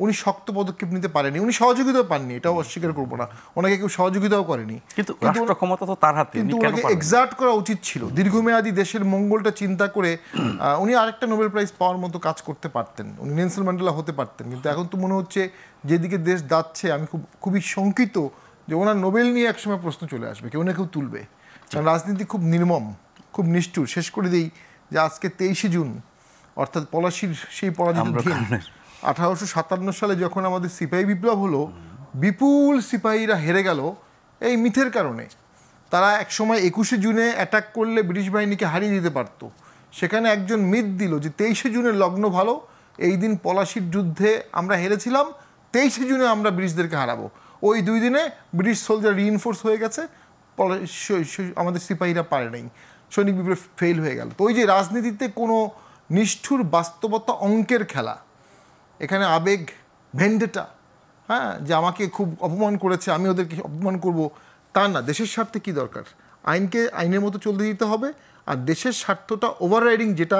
উনি শক্ত পদক্ষেপ নিতে পারেনি, উনি সহযোগিতাও পাননি, এটাও অস্বীকার করবো না। ওনাকে কেউ সহযোগিতাও করেনি, কিন্তু রাষ্ট্র ক্ষমতা তো তার হাতে। কিন্তু ওনাকে এক্সার্ট করা উচিত ছিল। দীর্ঘমেয়াদী দেশের মঙ্গলটা চিন্তা করে উনি আরেকটা নোবেল প্রাইজ পাওয়ার মতো কাজ করতে পারতেন, উনি নেলসন ম্যান্ডেলা হতে পারতেন। কিন্তু এখন তো মনে হচ্ছে যেদিকে দেশ যাচ্ছে, আমি খুবই শঙ্কিত যে ওনার নোবেল নিয়ে একসময় প্রশ্ন চলে আসবে, কেউ না কেউ তুলবে। কারণ রাজনীতি খুব নির্মম, খুব নিষ্ঠুর। শেষ করে দিই যে আজকে 23শে জুন, অর্থাৎ পলাশির সেই পরাজিত দিন। 1857 সালে যখন আমাদের সিপাহী বিপ্লব হলো, বিপুল সিপাহীরা হেরে গেল এই মিথের কারণে। তারা একসময় 21শে জুনে অ্যাটাক করলে ব্রিটিশ বাহিনীকে হারিয়ে দিতে পারত। সেখানে একজন মিথ দিল যে 23শে জুনের লগ্ন ভালো, এই দিন পলাশির যুদ্ধে আমরা হেরেছিলাম, 23শে জুনে আমরা ব্রিটিশদেরকে হারাবো। ওই 2 দিনে ব্রিটিশ সোলজার রিইনফোর্স হয়ে গেছে, আমাদের সিপাহীরা পারে নাই, সৈনিক বিপ্লব ফেল হয়ে গেল। তো ওই যে রাজনীতিতে কোনো নিষ্ঠুর বাস্তবতা অঙ্কের খেলা, এখানে আবেগ, ভেন্ডেটা, হ্যাঁ, যে আমাকে খুব অপমান করেছে আমি ওদেরকে অপমান করব, তা না। দেশের স্বার্থে কী দরকার, আইনকে আইনের মতো চলতে দিতে হবে। আর দেশের স্বার্থটা ওভাররাইডিং, যেটা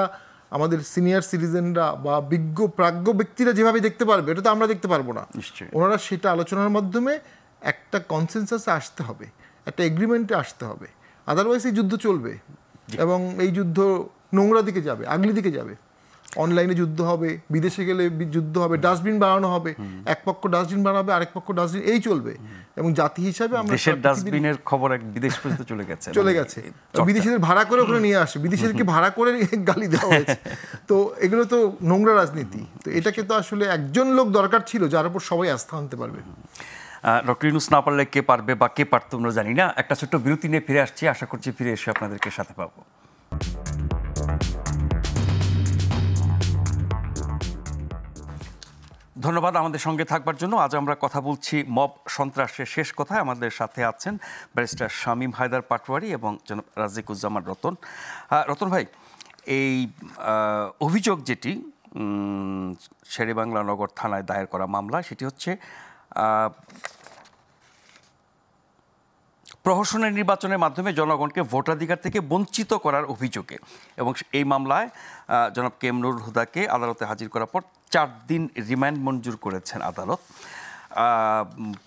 আমাদের সিনিয়র সিটিজেনরা বা বিজ্ঞ প্রাজ্ঞ ব্যক্তিরা যেভাবে দেখতে পারবে, এটা তো আমরা দেখতে পারবো না। ওনারা সেটা আলোচনার মাধ্যমে একটা কনসেনসাসে আসতে হবে, একটা এগ্রিমেন্টে আসতে হবে। আদারওয়াইজ এই যুদ্ধ চলবে এবং এই যুদ্ধ নোংরা দিকে যাবে, আগলি দিকে যাবে। অনলাইনে যুদ্ধ হবে, বিদেশে গেলে যুদ্ধ হবে, ডাস্টবিন বানানো হবে, এক পক্ষ ডাস্টবিন বানাবে, আরেক পক্ষ ডাস্টবিন, এই চলবে। এবং জাতি হিসাবে আমরা দেশের ডাস্টবিনের খবর এক বিদেশ পর্যন্ত চলে গেছে। বিদেশিদের ভাড়া করে ওখানে নিয়ে আসে, বিদেশিদেরকে ভাড়া করে গালি দেওয়া হয়েছে। তো এগুলো তো নোংরা রাজনীতি। তো এটাকে তো আসলে একজন লোক দরকার ছিল যার উপর সবাই আস্থা আনতে পারবে। ডক্টর ইউনূস না পারলে কে পারবে বা কে পারত আমরা জানি না। একটা ছোট্ট বিরতি নিয়ে ফিরে আসছি, আশা করছি ফিরে এসে আপনাদেরকে সাথে পাবো। ধন্যবাদ আমাদের সঙ্গে থাকবার জন্য। আজ আমরা কথা বলছি মব সন্ত্রাসের শেষ কথায়। আমাদের সাথে আছেন ব্যারিস্টার শামীম হায়দার পাটোয়ারি এবং জনাব রাজিকুজ্জামান রতন। রতন ভাই, এই অভিযোগ যেটি শেরেবাংলা নগর থানায় দায়ের করা মামলা, সেটি হচ্ছে প্রহসনের নির্বাচনের মাধ্যমে জনগণকে ভোটাধিকার থেকে বঞ্চিত করার অভিযোগে। এবং এই মামলায় জনাব কে এম নুরুল হুদাকে আদালতে হাজির করার পর 4 দিন রিমান্ড মঞ্জুর করেছেন আদালত।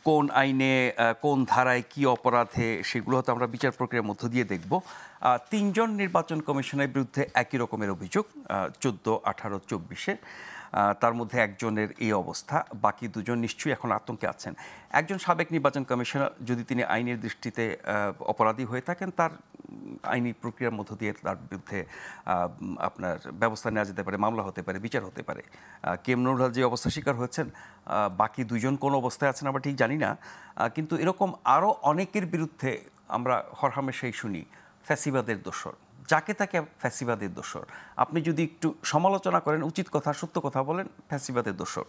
কোন আইনে, কোন ধারায়, কি অপরাধে, সেগুলো হয়তো আমরা বিচার প্রক্রিয়ার মধ্য দিয়ে দেখব। 3 জন নির্বাচন কমিশনের বিরুদ্ধে একই রকমের অভিযোগ, 14, 18, 24-এ। তার মধ্যে একজনের এই অবস্থা, বাকি 2 জন নিশ্চয়ই এখন আতঙ্কে আছেন। একজন সাবেক নির্বাচন কমিশনার, যদি তিনি আইনের দৃষ্টিতে অপরাধী হয়ে থাকেন, তার আইনি প্রক্রিয়ার মধ্য দিয়ে তার বিরুদ্ধে আপনার ব্যবস্থা নেওয়া যেতে পারে, মামলা হতে পারে, বিচার হতে পারে। কে এম নুরুল হুদা যে অবস্থা শিকার হয়েছেন, বাকি 2 জন কোন অবস্থায় আছেন আমরা ঠিক জানি না। কিন্তু এরকম আরও অনেকের বিরুদ্ধে আমরা হরহামেশাই শুনি ফ্যাসিবাদের দোসর, যাকে তাকে ফ্যাসিবাদের দোসর। আপনি যদি একটু সমালোচনা করেন, উচিত কথা, সত্য কথা বলেন, ফ্যাসিবাদের দোসর।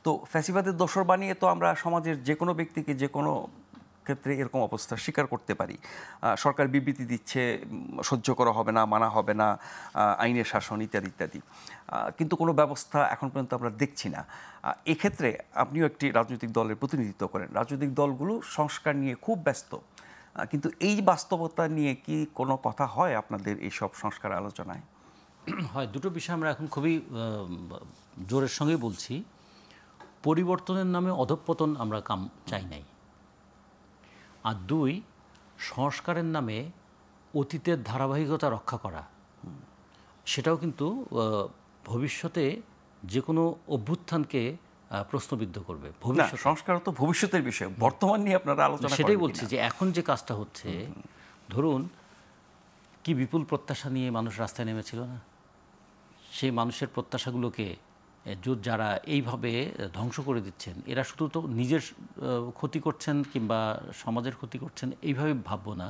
তো ফ্যাসিবাদের দোসর বানিয়ে তো আমরা সমাজের যে কোনো ব্যক্তিকে যে কোনো ক্ষেত্রে এরকম অবস্থা স্বীকার করতে পারি। সরকার বিবৃতি দিচ্ছে, সহ্য করা হবে না, মানা হবে না, আইনের শাসন ইত্যাদি ইত্যাদি, কিন্তু কোনো ব্যবস্থা এখন পর্যন্ত আমরা দেখছি না। এক্ষেত্রে আপনিও একটি রাজনৈতিক দলের প্রতিনিধিত্ব করেন, রাজনৈতিক দলগুলো সংস্কার নিয়ে খুব ব্যস্ত, কিন্তু এই বাস্তবতা নিয়ে কি কোনো কথা হয় আপনাদের এইসব সংস্কার আলোচনায়? হয়, দুটো বিষয় আমরা এখন খুবই জোরের সঙ্গে বলছি। পরিবর্তনের নামে অধঃপতন আমরা চাই নাই। আর 2, সংস্কারের নামে অতীতের ধারাবাহিকতা রক্ষা করা, সেটাও কিন্তু ভবিষ্যতে যে কোনো অভ্যুত্থানকে প্রশ্নবিদ্ধ করবে। ভবিষ্যৎ সংস্কার তো ভবিষ্যতের বিষয়, বর্তমান নিয়ে আপনারা আলোচনা, সেটাই বলছি যে এখন যে কাজটা হচ্ছে, ধরুন কি বিপুল প্রত্যাশা নিয়ে মানুষ রাস্তায় নেমেছিল না? সেই মানুষের প্রত্যাশাগুলোকে যারা এইভাবে ধ্বংস করে দিচ্ছেন, এরা শুধু তো নিজের ক্ষতি করছেন কিংবা সমাজের ক্ষতি করছেন এইভাবে ভাববো না।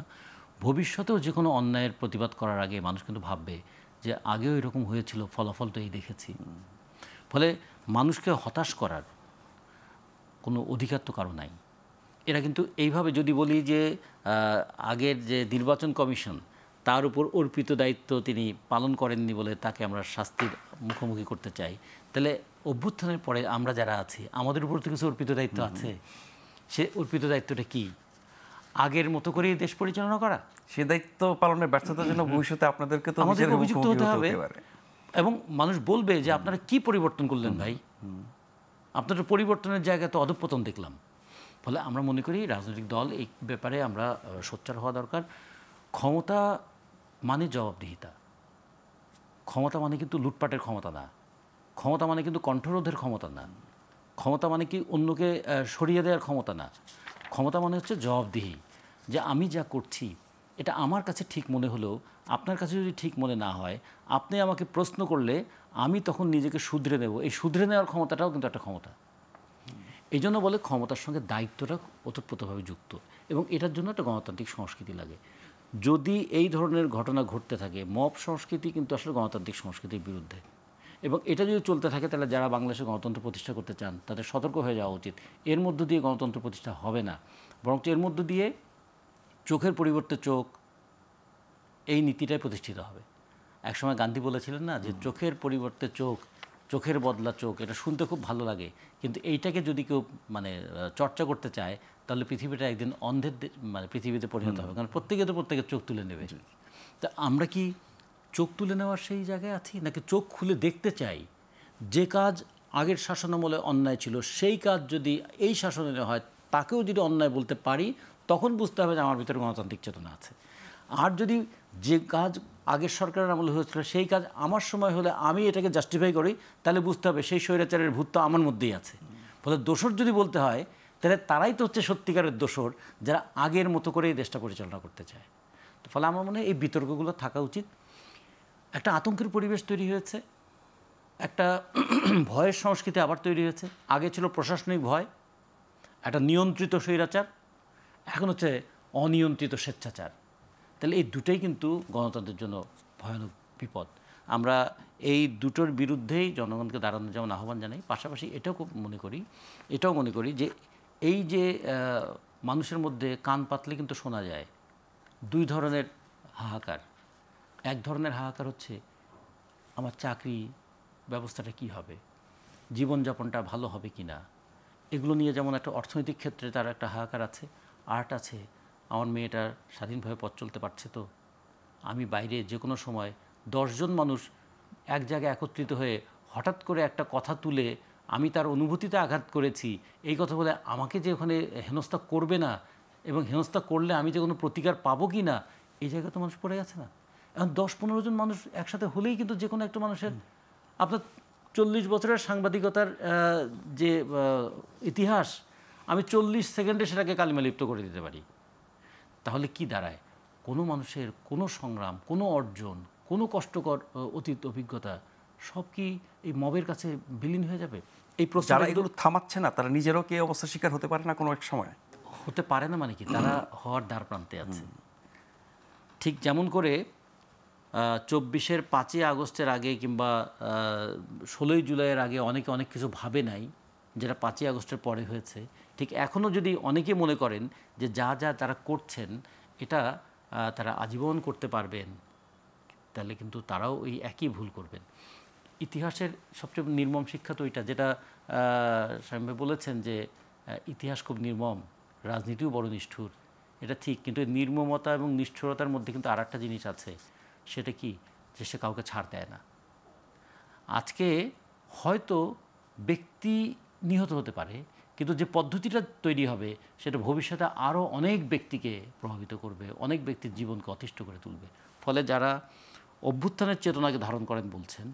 ভবিষ্যতেও যে কোনো অন্যায়ের প্রতিবাদ করার আগে মানুষ কিন্তু ভাববে যে আগেও এরকম হয়েছিল, ফলাফল তো এই দেখেছি। ফলে মানুষকে হতাশ করার কোনো অধিকার তো কারো নাই। এরা কিন্তু এইভাবে যদি বলি যে আগের যে নির্বাচন কমিশন, তার উপর অর্পিত দায়িত্ব তিনি পালন করেননি বলে তাকে আমরা শাস্তির মুখোমুখি করতে চাই, তাহলে অভ্যুত্থানের পরে আমরা যারা আছি আমাদের উপর তো কিছু অর্পিত দায়িত্ব আছে। সে অর্পিত দায়িত্বটা কি? আগের মতো করেই দেশ পরিচালনা করা। সে দায়িত্ব পালনের ব্যর্থতার জন্য ভবিষ্যতে আপনাদেরকে তো আমাদের অভিযুক্ত হতে হবে এবং মানুষ বলবে যে আপনারা কি পরিবর্তন করলেন ভাই, আপনাদের পরিবর্তনের জায়গায় তো অধঃপতন দেখলাম। ফলে আমরা মনে করি রাজনৈতিক দল এই ব্যাপারে আমরা সোচ্চার হওয়া দরকার। ক্ষমতা মানে জবাবদিহিতা, ক্ষমতা মানে কিন্তু লুটপাটের ক্ষমতা না, ক্ষমতা মানে কিন্তু কণ্ঠরোধের ক্ষমতা না, ক্ষমতা মানে কি অন্যকে সরিয়ে দেওয়ার ক্ষমতা না। ক্ষমতা মানে হচ্ছে জবাবদিহি, যে আমি যা করছি এটা আমার কাছে ঠিক মনে হলেও আপনার কাছে যদি ঠিক মনে না হয়, আপনি আমাকে প্রশ্ন করলে আমি তখন নিজেকে শুধরে নেব। এই শুধরে নেওয়ার ক্ষমতাটাও কিন্তু একটা ক্ষমতা। এই জন্য বলে ক্ষমতার সঙ্গে দায়িত্বটা ওতপ্রোতভাবে যুক্ত, এবং এটার জন্য একটা গণতান্ত্রিক সংস্কৃতি লাগে। যদি এই ধরনের ঘটনা ঘটতে থাকে, মব সংস্কৃতি কিন্তু আসলে গণতান্ত্রিক সংস্কৃতির বিরুদ্ধে, এবং এটা যদি চলতে থাকে তাহলে যারা বাংলাদেশে গণতন্ত্র প্রতিষ্ঠা করতে চান তাদের সতর্ক হয়ে যাওয়া উচিত। এর মধ্য দিয়ে গণতন্ত্র প্রতিষ্ঠা হবে না, বরঞ্চ এর মধ্য দিয়ে চোখের পরিবর্তে চোখ, এই নীতিটাই প্রতিষ্ঠিত হবে। একসময় গান্ধী বলেছিলেন না যে চোখের পরিবর্তে চোখ, চোখের বদলা চোখ, এটা শুনতে খুব ভালো লাগে, কিন্তু এইটাকে যদি কেউ মানে চর্চা করতে চায় তাহলে পৃথিবীটা একদিন অন্ধের মানে পৃথিবীতে পরিণত হবে, কারণ প্রত্যেকে তো প্রত্যেকের চোখ তুলে নেবে। তা আমরা কি চোখ তুলে নেওয়ার সেই জায়গায় আছি, নাকি চোখ খুলে দেখতে চাই যে কাজ আগের শাসনামলে অন্যায় ছিল সেই কাজ যদি এই শাসনে হয় তাকেও যদি অন্যায় বলতে পারি, তখন বুঝতে হবে যে আমার ভিতরে গণতান্ত্রিক চেতনা আছে। আর যদি যে কাজ আগের সরকারের আমলে হয়েছিল সেই কাজ আমার সময় হলে আমি এটাকে জাস্টিফাই করি, তাহলে বুঝতে হবে সেই স্বৈরাচারের ভূত তো আমার মধ্যেই আছে। ফলে দোষর যদি বলতে হয় তাহলে তারাই তো হচ্ছে সত্যিকারের দোষর, যারা আগের মতো করে এই দেশটা পরিচালনা করতে চায়। তো ফলে আমার মনে হয় এই বিতর্কগুলো থাকা উচিত। একটা আতঙ্কের পরিবেশ তৈরি হয়েছে, একটা ভয়ের সংস্কৃতি আবার তৈরি হয়েছে। আগে ছিল প্রশাসনিক ভয়, একটা নিয়ন্ত্রিত স্বৈরাচার, এখন হচ্ছে অনিয়ন্ত্রিত স্বেচ্ছাচার। তাহলে এই দুটোই কিন্তু গণতন্ত্রের জন্য ভয়ানক বিপদ। আমরা এই দুটোর বিরুদ্ধেই জনগণকে দাঁড়ানো যেমন আহ্বান জানাই, পাশাপাশি এটাও মনে করি যে এই যে মানুষের মধ্যে কান পাতলে কিন্তু শোনা যায় দুই ধরনের হাহাকার। এক ধরনের হাহাকার হচ্ছে আমার চাকরি ব্যবস্থাটা কি হবে, জীবনযাপনটা ভালো হবে কি না, এগুলো নিয়ে যেমন একটা অর্থনৈতিক ক্ষেত্রে তার একটা হাহাকার আছে। আর্ট আছে, আমার মেয়েটার স্বাধীনভাবে পথ চলতে পারছে তো, আমি বাইরে যে কোনো সময় 10 জন মানুষ এক জায়গায় একত্রিত হয়ে হঠাৎ করে একটা কথা তুলে আমি তার অনুভূতিতে আঘাত করেছি এই কথা বলে আমাকে যে ওখানে হেনস্থা করবে না, এবং হেনস্থা করলে আমি যে কোনো প্রতিকার পাবো কি না, এই জায়গায় তো মানুষ পড়ে গেছে না। এখন 10-15 জন মানুষ একসাথে হলেই কিন্তু যে কোনো একটা মানুষের, আপনার 40 বছরের সাংবাদিকতার যে ইতিহাস, আমি 40 সেকেন্ডে সেটাকে কালিমালিপ্ত করে দিতে পারি। তাহলে কি দাঁড়ায়? কোনো মানুষের কোনো সংগ্রাম, কোনো অর্জন, কোনো কষ্টকর অতীত অভিজ্ঞতা সব কি এই মবের কাছে বিলীন হয়ে যাবে? এই প্রশ্ন যারা এগুলো থামাচ্ছে না তারা নিজেরও কি অবস্থা শিকার হতে পারে না কোনো এক সময়? হতে পারে না, মানে কি তারা হওয়ার দ্বার প্রান্তে আছে। ঠিক যেমন করে 24-এর 5ই আগস্টের আগে কিংবা 16ই জুলাইয়ের আগে অনেকে অনেক কিছু ভাবে নাই যেটা 5ই আগস্টের পরে হয়েছে, ঠিক এখনও যদি অনেকে মনে করেন যে যা যা তারা করছেন এটা তারা আজীবন করতে পারবেন, তাহলে কিন্তু তারাও ওই একই ভুল করবেন। ইতিহাসের সবচেয়ে নির্মম শিক্ষা তো ওইটা, যেটা স্বামী বলেছেন যে ইতিহাস খুব নির্মম, রাজনীতিও বড় নিষ্ঠুর। এটা ঠিক, কিন্তু নির্মমতা এবং নিষ্ঠুরতার মধ্যে কিন্তু আর একটা জিনিস আছে, সেটা কি, যে সে কাউকে ছাড় দেয় না। আজকে হয়তো ব্যক্তি নিহত হতে পারে, কিন্তু যে পদ্ধতিটা তৈরি হবে সেটা ভবিষ্যতে আরও অনেক ব্যক্তিকে প্রভাবিত করবে, অনেক ব্যক্তির জীবনকে অতিষ্ঠ করে তুলবে। ফলে যারা অভ্যুত্থানের চেতনাকে ধারণ করেন বলছেন,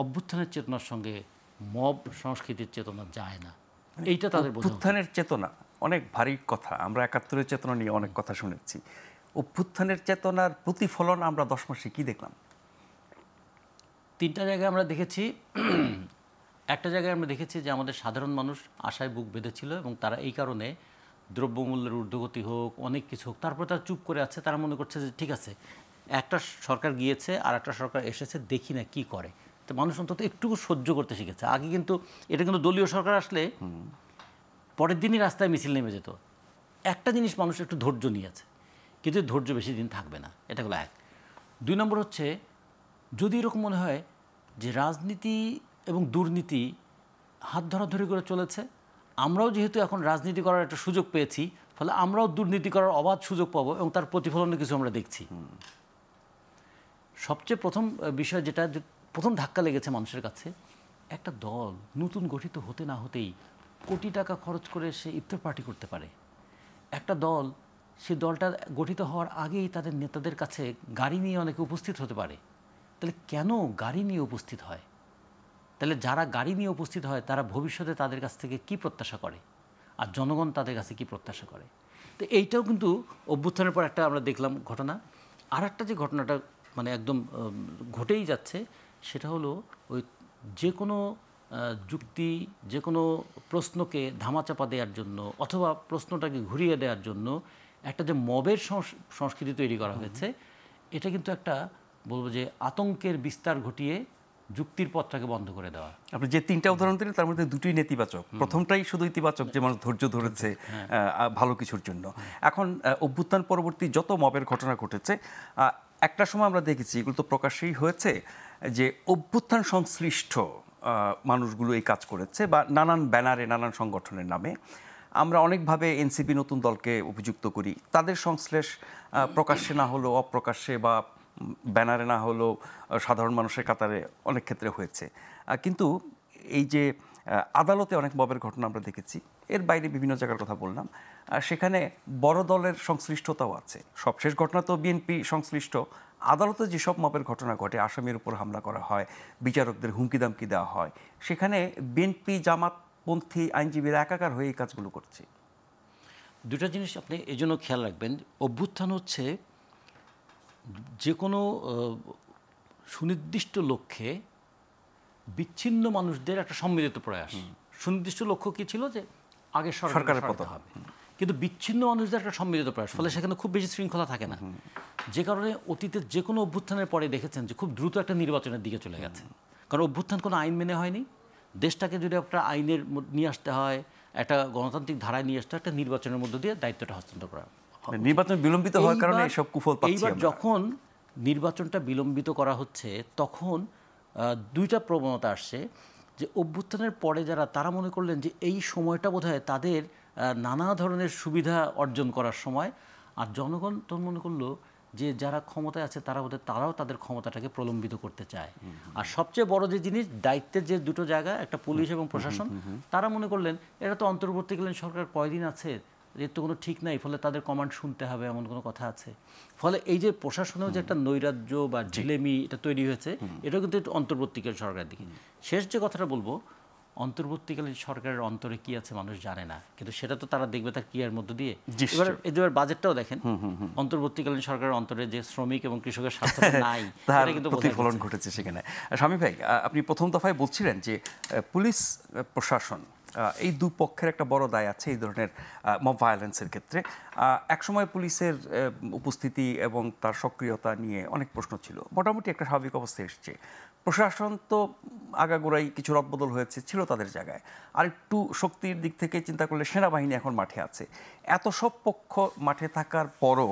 অভ্যুত্থানের চেতনার সঙ্গে মব সংস্কৃতির চেতনা যায় না, এইটা তাদের বোঝা উচিত। অভ্যুত্থানের চেতনা অনেক ভারী কথা, আমরা 71-এর চেতনা নিয়ে অনেক কথা শুনেছি। অভ্যুত্থানের চেতনার প্রতিফলন আমরা 10 মাসে কি দেখলাম? 3টা জায়গায় আমরা দেখেছি। একটা জায়গায় আমরা দেখেছি যে আমাদের সাধারণ মানুষ আশায় বুক বেঁধেছিল, এবং তারা এই কারণে দ্রব্যমূল্যের ঊর্ধ্বগতি হোক, অনেক কিছু হোক, তারপর তারা চুপ করে আছে। তারা মনে করছে যে ঠিক আছে, একটা সরকার গিয়েছে আর একটা সরকার এসেছে, দেখি না কি করে। তো মানুষ অন্তত একটু সহ্য করতে শিখেছে। আগে কিন্তু এটা কিন্তু দলীয় সরকার আসলে পরের দিনই রাস্তায় মিছিল নেমে যেত। একটা জিনিস মানুষ একটু ধৈর্য নিয়েছে, কিন্তু ধৈর্য বেশি দিন থাকবে না, এটা হলো এক। 2 নম্বর হচ্ছে, যদি এরকম মনে হয় যে রাজনীতি এবং দুর্নীতি হাত ধরাধরি করে চলেছে, আমরাও যেহেতু এখন রাজনীতি করার একটা সুযোগ পেয়েছি, ফলে আমরাও দুর্নীতি করার অবাধ সুযোগ পাবো, এবং তার প্রতিফলনে কিছু আমরা দেখছি। সবচেয়ে প্রথম বিষয় যেটা প্রথম ধাক্কা লেগেছে মানুষের কাছে, একটা দল নতুন গঠিত হতে না হতেই কোটি টাকা খরচ করে সে ইফতার পার্টি করতে পারে। একটা দল, সেই দলটা গঠিত হওয়ার আগেই তাদের নেতাদের কাছে গাড়ি নিয়ে অনেকে উপস্থিত হতে পারে। তাহলে কেন গাড়ি নিয়ে উপস্থিত হয়? তাহলে যারা গাড়ি নিয়ে উপস্থিত হয় তারা ভবিষ্যতে তাদের কাছ থেকে কি প্রত্যাশা করে, আর জনগণ তাদের কাছে কি প্রত্যাশা করে? তো এইটাও কিন্তু অভ্যুত্থানের পর একটা আমরা দেখলাম ঘটনা। আর একটা যে ঘটনাটা মানে একদম ঘটেই যাচ্ছে, সেটা হলো ওই যে কোনো যুক্তি, যে কোনো প্রশ্নকে ধামাচাপা দেওয়ার জন্য অথবা প্রশ্নটাকে ঘুরিয়ে দেওয়ার জন্য একটা যে মবের সংস্কৃতি তৈরি করা হয়েছে, এটা কিন্তু একটা বলবো যে আতঙ্কের বিস্তার ঘটিয়ে যুক্তির পথটাকে বন্ধ করে দেওয়া। আপনি যে 3টা উদাহরণ দিলেন তার মধ্যে 2টি নেতিবাচক। প্রথমটাই শুধু ইতিবাচক, যে মানুষ ধৈর্য ধরেছে ভালো কিছুর জন্য। এখন অভ্যুত্থান পরবর্তী যত মবের ঘটনা ঘটেছে, একটা সময় আমরা দেখেছি, এগুলো তো প্রকাশ্যেই হয়েছে, যে অভ্যুত্থান সংশ্লিষ্ট মানুষগুলো এই কাজ করেছে, বা নানান ব্যানারে নানান সংগঠনের নামে। আমরা অনেকভাবে এনসিপি নতুন দলকে অভিযুক্ত করি, তাদের সংশ্লেষ প্রকাশ্যে না হলেও অপ্রকাশ্যে বা ব্যানারে না হলেও সাধারণ মানুষের কাতারে অনেক ক্ষেত্রে হয়েছে। কিন্তু এই যে আদালতে অনেক মবের ঘটনা আমরা দেখেছি, এর বাইরে বিভিন্ন জায়গার কথা বললাম, সেখানে বড় দলের সংশ্লিষ্টতাও আছে। সবশেষ ঘটনা তো বিএনপি সংশ্লিষ্ট। আদালতে যেসব মবের ঘটনা ঘটে, আসামির উপর হামলা করা হয়, বিচারকদের হুমকি দামকি দেওয়া হয়, সেখানে বিএনপি জামাতপন্থী আইনজীবীরা একাকার হয়ে এই কাজগুলো করছে। দুটা জিনিস আপনি এই জন্য খেয়াল রাখবেন, অভ্যুত্থান হচ্ছে যে কোনো সুনির্দিষ্ট লক্ষ্যে বিচ্ছিন্ন মানুষদের একটা সম্মিলিত প্রয়াস। সুনির্দিষ্ট লক্ষ্য কি ছিল, যে আগে সরকারের পতন হবে, কিন্তু বিচ্ছিন্ন মানুষদের একটা সম্মিলিত প্রয়াস, ফলে সেখানে খুব বেশি শৃঙ্খলা থাকে না। যে কারণে অতীতের যে কোনো অভ্যুত্থানের পরে দেখেছেন যে খুব দ্রুত একটা নির্বাচনের দিকে চলে গেছে, কারণ অভ্যুত্থান কোনো আইন মেনে হয়নি। দেশটাকে যদি একটা আইনের নিয়ে আসতে হয়, একটা গণতান্ত্রিক ধারায় নিয়ে আসতে হয়, একটা নির্বাচনের মধ্য দিয়ে দায়িত্বটা হস্তান্তর করা। নির্বাচন বিলম্বিত হওয়ার কারণে এসব কুফল পাচ্ছি এইবার আমরা। যখন নির্বাচনটা বিলম্বিত করা হচ্ছে, তখন দুইটা প্রবণতা আসছে, যে অভ্যুত্থানের পরে যারা, তারা মনে করলেন যে এই সময়টা বোধহয় তাদের নানা ধরনের সুবিধা অর্জন করার সময়, আর জনগণ তো মনে করলো যে যারা ক্ষমতায় আছে তারাও তাদের ক্ষমতাটাকে প্রলম্বিত করতে চায়। আর সবচেয়ে বড় যে জিনিস, দায়িত্বের যে দুটো জায়গা, একটা পুলিশ এবং প্রশাসন, তারা মনে করলেন এটা তো অন্তর্বর্তীকালীন সরকার কয়দিন আছে, এর তো কোনো ঠিক নাই, ফলে তাদের কমান্ড শুনতে হবে এমন কোনো কথা আছে। ফলে এই যে প্রশাসনেও যে একটা নৈরাজ্য বা ঢিলেমি এটা তৈরি হয়েছে, এটাও কিন্তু একটু অন্তর্বর্তীকালীন সরকারের দিকে। শেষ যে কথাটা বলবো, অন্তর্বর্তীকালীন সরকারের অন্তরে কি আছে মানুষ জানে না, কিন্তু সেটা তো তারা দেখবে তার ক্রিয়ার মধ্য দিয়ে। এবার বাজেটটাও দেখেন, অন্তর্বর্তীকালীন সরকারের অন্তরে যে শ্রমিক এবং কৃষকের স্বার্থ নাই, তার কিন্তু প্রতিফলন ঘটেছে সেখানে। স্বামী ভাই, আপনি প্রথম দফায় বলছিলেন যে পুলিশ প্রশাসন, এই দুপক্ষের একটা বড় দায় আছে এই ধরনের মব ভায়োলেন্সের ক্ষেত্রে। একসময় পুলিশের উপস্থিতি এবং তার সক্রিয়তা নিয়ে অনেক প্রশ্ন ছিল, মোটামুটি একটা স্বাভাবিক অবস্থায় এসছে। প্রশাসন তো আগাগোড়াই কিছু রদবদল হয়েছে, ছিল তাদের জায়গায়। আর একটু শক্তির দিক থেকে চিন্তা করলে সেনাবাহিনী এখন মাঠে আছে। এত সব পক্ষ মাঠে থাকার পরও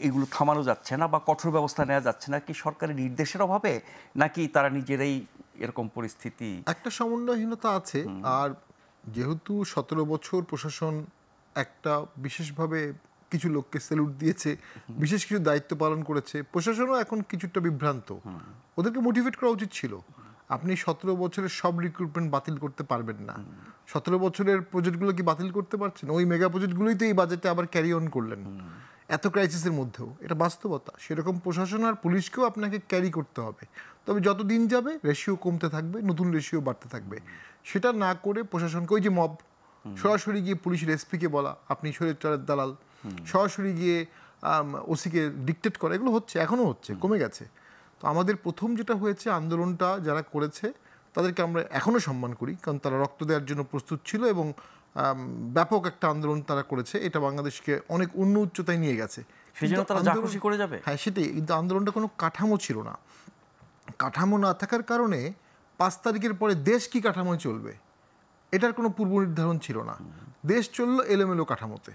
এগুলো থামানো যাচ্ছে না বা কঠোর ব্যবস্থা নেওয়া যাচ্ছে না, কি সরকারি নির্দেশের অভাবে, নাকি তারা নিজেরাই এরকম পরিস্থিতি? একটা সমন্বয়হীনতা আছে। আর যেহেতু 17 বছর প্রশাসন একটা বিশেষভাবে কিছু লোককে স্যালুট দিয়েছে, বিশেষ কিছু দায়িত্ব পালন করেছে, প্রশাসনও এখন কিছুটা বিভ্রান্ত। ওদেরকে মোটিভেট করা উচিত ছিল। আপনি 17 বছরের সব রিক্রুটমেন্ট বাতিল করতে পারবেন না। 17 বছরের প্রজেক্টগুলো কি বাতিল করতে পারছেন? ওই মেগা প্রজেক্টগুলোই তো এই বাজেটে আবার ক্যারি অন করলেন এত ক্রাইসিসের মধ্যেও। এটা বাস্তবতা। সেরকম প্রশাসন আর পুলিশকেও আপনাকে ক্যারি করতে হবে। তবে যত দিন যাবে রেশিও কমতে থাকবে, নতুন রেশিও বাড়তে থাকবে। সেটা না করে প্রশাসনকে, ওই যে মব, সরাসরি গিয়ে পুলিশের এসপিকে বলা আপনি শরীরচারের দালাল, সরাসরি গিয়ে ওসিকে ডিকটেট করা, এগুলো হচ্ছে, এখনও হচ্ছে, কমে গেছে। তো আমাদের প্রথম যেটা হয়েছে, আন্দোলনটা যারা করেছে তাদেরকে আমরা এখনও সম্মান করি, কারণ তারা রক্ত দেওয়ার জন্য প্রস্তুত ছিল এবং ব্যাপক একটা আন্দোলন তারা করেছে। এটা বাংলাদেশকে অনেক অন্য উচ্চতায় নিয়ে গেছে। সেজন্য তারা যা খুশি করে যাবে। হ্যাঁ, সেটাই। কিন্তু আন্দোলনটা কোনো কাঠামো ছিল না। কাঠামো না থাকার কারণে 5 তারিখের পরে দেশ কি কাঠামোয় চলবে এটার কোনো পূর্ব নির্ধারণ ছিল না। দেশ চললো এলোমেলো কাঠামোতে।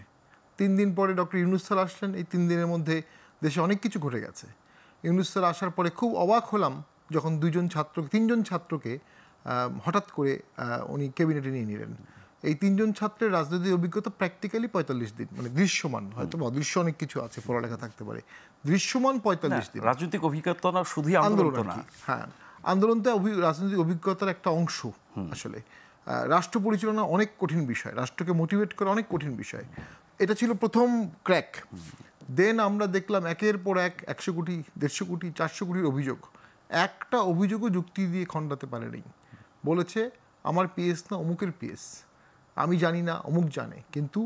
3 দিন পরে ডক্টর ইউনূস স্যার আসলেন। এই 3 দিনের মধ্যে দেশে অনেক কিছু ঘটে গেছে। ইউনূস স্যার আসার পরে খুব অবাক হলাম যখন 3জন ছাত্রকে হঠাৎ করে উনি ক্যাবিনেটে নিয়ে নিলেন। এই 3জন ছাত্রের রাজনৈতিক অভিজ্ঞতা প্র্যাকটিক্যালি 45 দিন, মানে দৃশ্যমান, হয়তো অদৃশ্য অনেক কিছু আছে, পড়ালেখা থাকতে পারে, দৃশ্যমান 45 দিন রাজনৈতিক অভিজ্ঞতা না, শুধুই আন্দোলন না। হ্যাঁ, আন্দোলনটা রাজনৈতিক অভিজ্ঞতার একটা অংশ। আসলে রাষ্ট্র পরিচালনা অনেক কঠিন বিষয়, রাষ্ট্রকে মোটিভেট করা অনেক কঠিন বিষয়। এটা ছিল প্রথম ক্র্যাক। দেন আমরা দেখলাম একের পর এক 100 কোটি, 150 কোটি, 400 কোটির অভিযোগ। একটা অভিযোগও যুক্তি দিয়ে খণ্ডাতে পারেনি। বলেছে আমার পিএস না অমুকের পিএস, আমি জানি না অমুক জানে, কিন্তু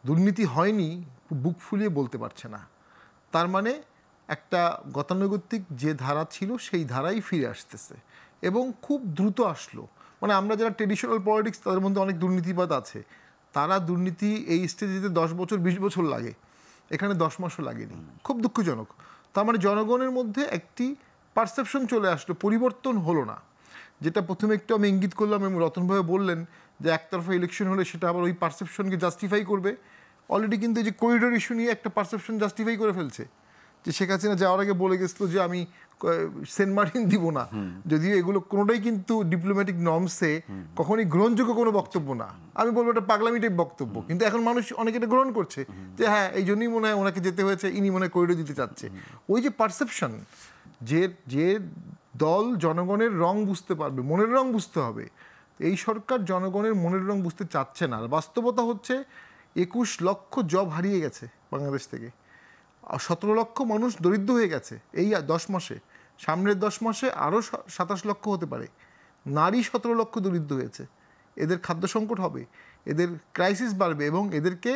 দুর্নীতি হয়নি বুক ফুলিয়ে বলতে পারছে না। তার মানে একটা গতানুগতিক যে ধারা ছিল সেই ধারাই ফিরে আসতেছে এবং খুব দ্রুত আসলো। মানে আমরা যারা ট্রেডিশনাল পলিটিক্স তাদের মধ্যে অনেক দুর্নীতিবাদ আছে, তারা দুর্নীতি এই স্টেজে যেতে 10 বছর 20 বছর লাগে, এখানে 10 মাসও লাগেনি। খুব দুঃখজনক। তার মানে জনগণের মধ্যে একটি পারসেপশন চলে আসলো, পরিবর্তন হলো না। যেটা প্রথমে একটু আমি ইঙ্গিত করলাম এবং রতনভাবে বললেন যে একতরফা ইলেকশন হলে সেটা আবার ওই পারসেপশনকে জাস্টিফাই করবে। অলরেডি কিন্তু এই যে করিডোর ইস্যু নিয়ে একটা পারসেপশন জাস্টিফাই করে ফেলছে, যে শেখ হাসিনা যাওয়ার আগে বলে গেছিলো যে আমি সেন্ট মার্টিন দিব না, যদিও এগুলো কোনোটাই কিন্তু ডিপ্লোম্যাটিক নর্মসে কখনোই গ্রহণযোগ্য কোনো বক্তব্য না। আমি বলবো এটা পাগলামি টাইপ বক্তব্য, কিন্তু এখন মানুষ অনেকে এটা গ্রহণ করছে যে হ্যাঁ এই জন্যই মনে হয় ওনাকে যেতে হয়েছে, ইনি মনে হয় করিডোর দিতে চাচ্ছে। ওই যে পারসেপশন, যে দল জনগণের রং বুঝতে পারবে, মনের রং বুঝতে হবে, এই সরকার জনগণের মনের রং বুঝতে চাচ্ছে না। আর বাস্তবতা হচ্ছে 21 লক্ষ জব হারিয়ে গেছে বাংলাদেশ থেকে, 17 লক্ষ মানুষ দরিদ্র হয়ে গেছে এই 10 মাসে। সামনের 10 মাসে আরও 27 লক্ষ হতে পারে। নারী 17 লক্ষ দরিদ্র হয়েছে। এদের খাদ্য সংকট হবে, এদের ক্রাইসিস বাড়বে এবং এদেরকে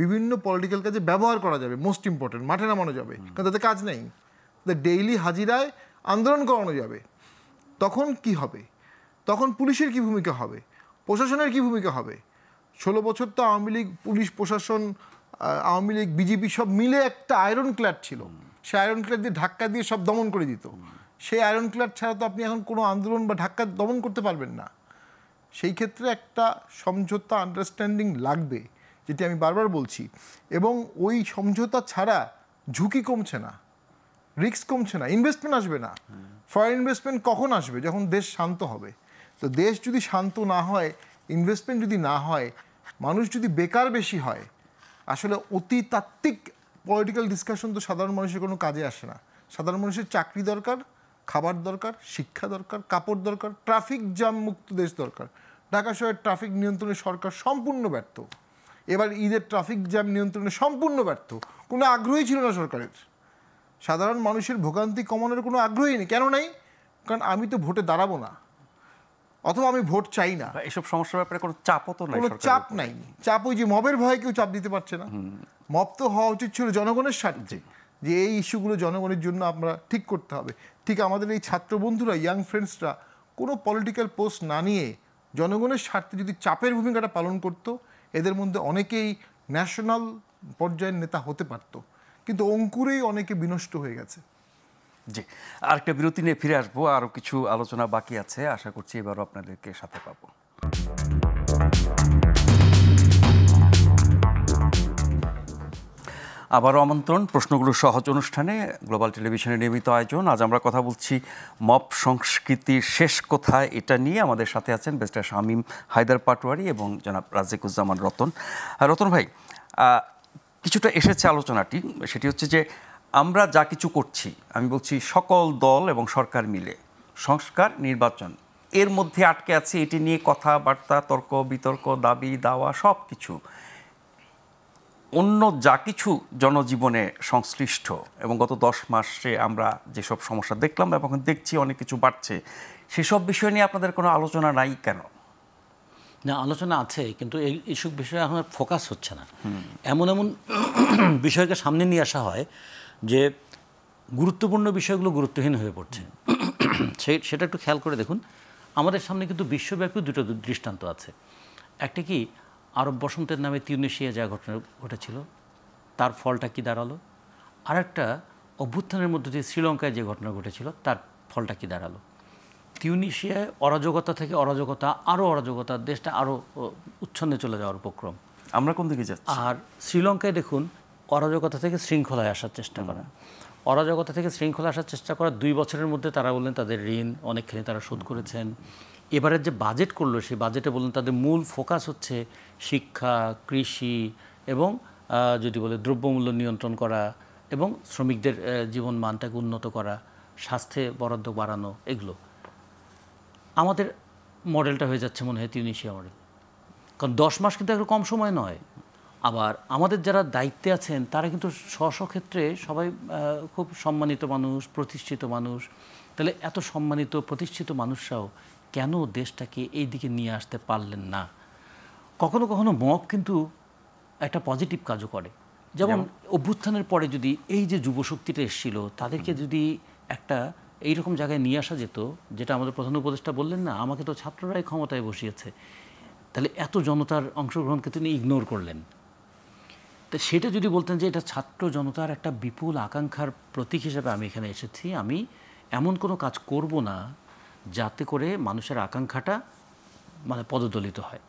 বিভিন্ন পলিটিক্যাল কাজে ব্যবহার করা যাবে। মোস্ট ইম্পর্টেন্ট, মাঠে নামানো যাবে, কারণ তাদের কাজ নেই। ডেইলি হাজিরায় আন্দোলন করানো যাবে। তখন কি হবে? তখন পুলিশের কি ভূমিকা হবে, প্রশাসনের কি ভূমিকা হবে? 16 বছর তো আওয়ামী লীগ, পুলিশ, প্রশাসন, আওয়ামী লীগ, বিজেপি সব মিলে একটা আয়রন ক্ল্যাড ছিল। সে আয়রন ক্ল্যাড দিয়ে ধাক্কা দিয়ে সব দমন করে দিত। সেই আয়রন ক্ল্যাড ছাড়া তো আপনি এখন কোনো আন্দোলন বা ধাক্কা দমন করতে পারবেন না। সেই ক্ষেত্রে একটা সমঝোতা, আন্ডারস্ট্যান্ডিং লাগবে, যেটি আমি বারবার বলছি। এবং ওই সমঝোতা ছাড়া ঝুঁকি কমছে না, রিস্ক কমছে না, ইনভেস্টমেন্ট আসবে না। ফরেন ইনভেস্টমেন্ট কখন আসবে? যখন দেশ শান্ত হবে। তো দেশ যদি শান্ত না হয়, ইনভেস্টমেন্ট যদি না হয়, মানুষ যদি বেকার বেশি হয়, আসলে অতিতাত্ত্বিক পলিটিক্যাল ডিসকাশন তো সাধারণ মানুষের কোনো কাজে আসে না। সাধারণ মানুষের চাকরি দরকার, খাবার দরকার, শিক্ষা দরকার, কাপড় দরকার, ট্রাফিক জ্যাম মুক্ত দেশ দরকার। ঢাকা শহরের ট্রাফিক নিয়ন্ত্রণে সরকার সম্পূর্ণ ব্যর্থ। এবার ঈদের ট্রাফিক জ্যাম নিয়ন্ত্রণে সম্পূর্ণ ব্যর্থ। কোনো আগ্রহই ছিল না সরকারের। সাধারণ মানুষের ভোগান্তি কমানোর কোনো আগ্রহই নেই। কেন নেই? কারণ আমি তো ভোটে দাঁড়াবো না, অথবা আমি ভোট চাই না। এসব সমস্যার ব্যাপারে কোনো চাপও তো নাই, কোনো চাপ নাই। চাপ ওই যে মবের ভয়ে কেউ চাপ দিতে পারছে না। মব তো হওয়া উচিত ছিল জনগণের স্বার্থে, যে এই ইস্যুগুলো জনগণের জন্য আমরা ঠিক করতে হবে। ঠিক আমাদের এই ছাত্র বন্ধুরা, ইয়াং ফ্রেন্ডসরা কোনো পলিটিক্যাল পোস্ট না নিয়ে জনগণের স্বার্থে যদি চাপের ভূমিকাটা পালন করতো, এদের মধ্যে অনেকেই ন্যাশনাল পর্যায়ের নেতা হতে পারত। কিন্তু অঙ্কুরেই অনেকে বিনষ্ট হয়ে গেছে। জি, আরেকটা বিরতি নিয়ে ফিরে আসবো। আরও কিছু আলোচনা বাকি আছে, আশা করছি এবারও আপনাদেরকে সাথে পাবো। আবারও আমন্ত্রণ প্রশ্নগুলো সহজ অনুষ্ঠানে, গ্লোবাল টেলিভিশনের নিয়মিত আয়োজন। আজ আমরা কথা বলছি মব সংস্কৃতির শেষ কোথায়, এটা নিয়ে। আমাদের সাথে আছেন ব্যারিস্টার শামীম হায়দার পাটোয়ারি এবং জনাব রাজিকুজ্জামান রতন। রতন ভাই, কিছুটা এসেছে আলোচনাটি, সেটি হচ্ছে যে আমরা যা কিছু করছি, আমি বলছি সকল দল এবং সরকার মিলে, সংস্কার, নির্বাচন, এর মধ্যে আটকে আছে। এটি নিয়ে কথাবার্তা, তর্ক বিতর্ক, দাবি দাওয়া সব কিছু। অন্য যা কিছু জনজীবনে সংশ্লিষ্ট, এবং গত 10 মাসে আমরা যেসব সমস্যা দেখলাম এবং দেখছি অনেক কিছু বাড়ছে, সেসব বিষয় নিয়ে আপনাদের কোনো আলোচনা নাই কেন? না, আলোচনা আছে, কিন্তু এইসব বিষয়ে এখন ফোকাস হচ্ছে না। এমন এমন বিষয়কে সামনে নিয়ে আসা হয় যে গুরুত্বপূর্ণ বিষয়গুলো গুরুত্বহীন হয়ে পড়ছে। সেটা একটু খেয়াল করে দেখুন। আমাদের সামনে কিন্তু বিশ্বব্যাপী দুটো দৃষ্টান্ত আছে। একটা কি, আরব বসন্তের নামে তিউনিসিয়া যা ঘটনা ঘটেছিল, তার ফলটা কি দাঁড়ালো। আরেকটা, অভ্যুত্থানের মধ্যে দিয়ে শ্রীলঙ্কায় যে ঘটনা ঘটেছিল, তার ফলটা কি দাঁড়ালো। তিউনিসিয়ায় অরাজকতা থেকে অরাজকতা, আরও অরাজকতা, দেশটা আরও উচ্ছন্নে চলে যাওয়ার উপক্রম। আমরা কোন দিকে যাচ্ছি? আর শ্রীলঙ্কায় দেখুন, অরাজকতা থেকে শৃঙ্খলায় আসার চেষ্টা করা, অরাজকতা থেকে শৃঙ্খলা আসার চেষ্টা করা। 2 বছরের মধ্যে তারা বললেন তাদের ঋণ অনেকখানি তারা শোধ করেছেন। এবারের যে বাজেট করলো, সেই বাজেটে বললেন তাদের মূল ফোকাস হচ্ছে শিক্ষা, কৃষি এবং যদি বলে দ্রব্যমূল্য নিয়ন্ত্রণ করা এবং শ্রমিকদের জীবন মানটাকে উন্নত করা, স্বাস্থ্যে বরাদ্দ বাড়ানো, এগুলো। আমাদের মডেলটা হয়ে যাচ্ছে মনে হয় তিউনিসিয়া মডেল। কারণ 10 মাস কিন্তু একটা কম সময় নয়। আবার আমাদের যারা দায়িত্বে আছেন তারা কিন্তু স্ব ক্ষেত্রে সবাই খুব সম্মানিত মানুষ, প্রতিষ্ঠিত মানুষ। তাহলে এত সম্মানিত প্রতিষ্ঠিত মানুষরাও কেন দেশটাকে এই দিকে নিয়ে আসতে পারলেন না? কখনো কখনো মব কিন্তু একটা পজিটিভ কাজও করে। যেমন অভ্যুত্থানের পরে যদি এই যে যুবশক্তিটা এসেছিল, তাদেরকে যদি একটা এইরকম জায়গায় নিয়ে আসা যেত, যেটা আমাদের প্রধান উপদেষ্টা বললেন না, আমাকে তো ছাত্ররাই ক্ষমতায় বসিয়েছে, তাহলে এত জনতার অংশগ্রহণকে তিনি ইগনোর করলেন। তো সেটা যদি বলতেন যে এটা ছাত্র জনতার একটা বিপুল আকাঙ্ক্ষার প্রতীক হিসেবে আমি এখানে এসেছি, আমি এমন কোনো কাজ করব না যাতে করে মানুষের আকাঙ্ক্ষাটা মানে পদদলিত হয়,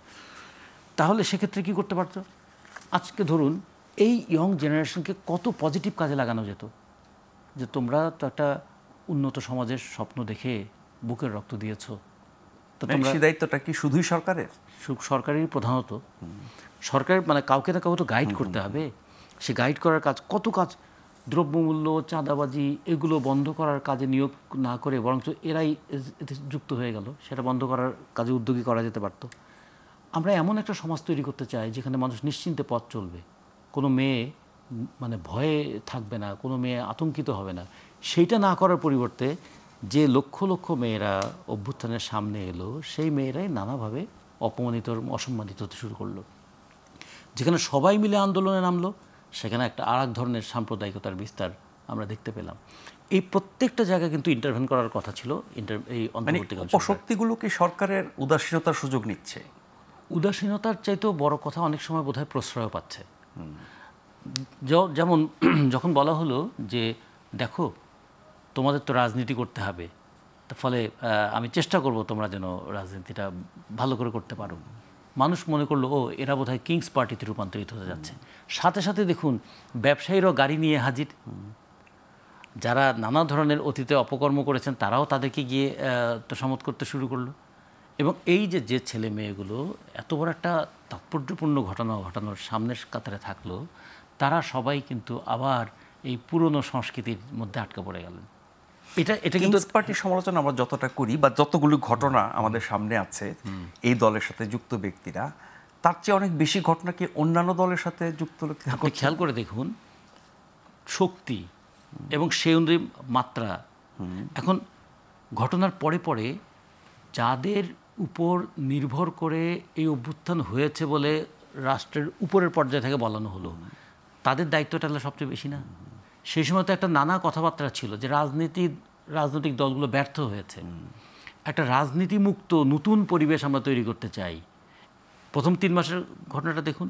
তাহলে সেক্ষেত্রে কী করতে পারতো? আজকে ধরুন এই ইয়ং জেনারেশনকে কত পজিটিভ কাজে লাগানো যেত, যে তোমরা তো একটা উন্নত সমাজের স্বপ্ন দেখে বুকের রক্ত দিয়েছো, তো তোমরা সেই দায়িত্বটা কি শুধুই সরকারের? সরকারেরই প্রধানত। সরকার মানে কাউকে না কাউকে তো গাইড করতে হবে, সে গাইড করার কাজ, কত কাজ, দ্রব্যমূল্য, চাঁদাবাজি, এগুলো বন্ধ করার কাজে নিয়োগ না করে বরঞ্চ এরাই এতে যুক্ত হয়ে গেল, সেটা বন্ধ করার কাজে উদ্যোগী করা যেতে পারত। আমরা এমন একটা সমাজ তৈরি করতে চাই যেখানে মানুষ নিশ্চিন্তে পথ চলবে, কোনো মেয়ে মানে ভয়ে থাকবে না, কোনো মেয়ে আতঙ্কিত হবে না। সেইটা না করার পরিবর্তে যে লক্ষ লক্ষ মেয়েরা অভ্যুত্থানের সামনে এলো, সেই মেয়েরাই নানাভাবে অপমানিত, অসম্মানিত হতে শুরু করলো। যেখানে সবাই মিলে আন্দোলনে নামলো, সেখানে একটা আর এক ধরনের সাম্প্রদায়িকতার বিস্তার আমরা দেখতে পেলাম। এই প্রত্যেকটা জায়গায় কিন্তু ইন্টারভেন করার কথা ছিল এই অন্তর্বর্তীকালীন সরকার। শক্তিগুলো কি সরকারের উদাসীনতার সুযোগ নিচ্ছে? উদাসীনতার চাইতেও বড় কথা অনেক সময় বোধহয় প্রশ্রয় পাচ্ছে। যেমন যখন বলা হলো যে দেখো তোমাদের তো রাজনীতি করতে হবে, তার ফলে আমি চেষ্টা করব তোমরা যেন রাজনীতিটা ভালো করে করতে পারো, মানুষ মনে করলো ও এরা বোধহয় কিংস পার্টিতে রূপান্তরিত হতে যাচ্ছে। সাথে সাথে দেখুন ব্যবসায়ীরাও গাড়ি নিয়ে হাজির, যারা নানা ধরনের অতীতে অপকর্ম করেছেন তারাও তাদেরকে গিয়ে তোষামত করতে শুরু করলো। এবং এই যে ছেলে মেয়েগুলো এত বড় একটা তাৎপর্যপূর্ণ ঘটনা ঘটানোর সামনের কাতারে থাকলো, তারা সবাই কিন্তু আবার এই পুরনো সংস্কৃতির মধ্যে আটকা পড়ে গেলেন। এটা কিন্তু পার্টির সমালোচনা আমরা যতটা করি বা যতগুলো ঘটনা আমাদের সামনে আছে এই দলের সাথে যুক্ত ব্যক্তিরা, তার চেয়ে অনেক বেশি ঘটনা কি অন্যান্য দলের সাথে যুক্ত? আপনি খেয়াল করে দেখুন শক্তি এবং সেই অনুযায়ী মাত্রা। এখন ঘটনার পরে পরে যাদের উপর নির্ভর করে এই অভ্যুত্থান হয়েছে বলে রাষ্ট্রের উপরের পর্যায়ে থেকে বলানো হলো, তাদের দায়িত্বটা হলো সবচেয়ে বেশি না? সেই সময় তো একটা নানা কথাবার্তা ছিল যে রাজনৈতিক দলগুলো ব্যর্থ হয়েছে, একটা রাজনীতিমুক্ত নতুন পরিবেশ আমরা তৈরি করতে চাই। প্রথম 3 মাসের ঘটনাটা দেখুন,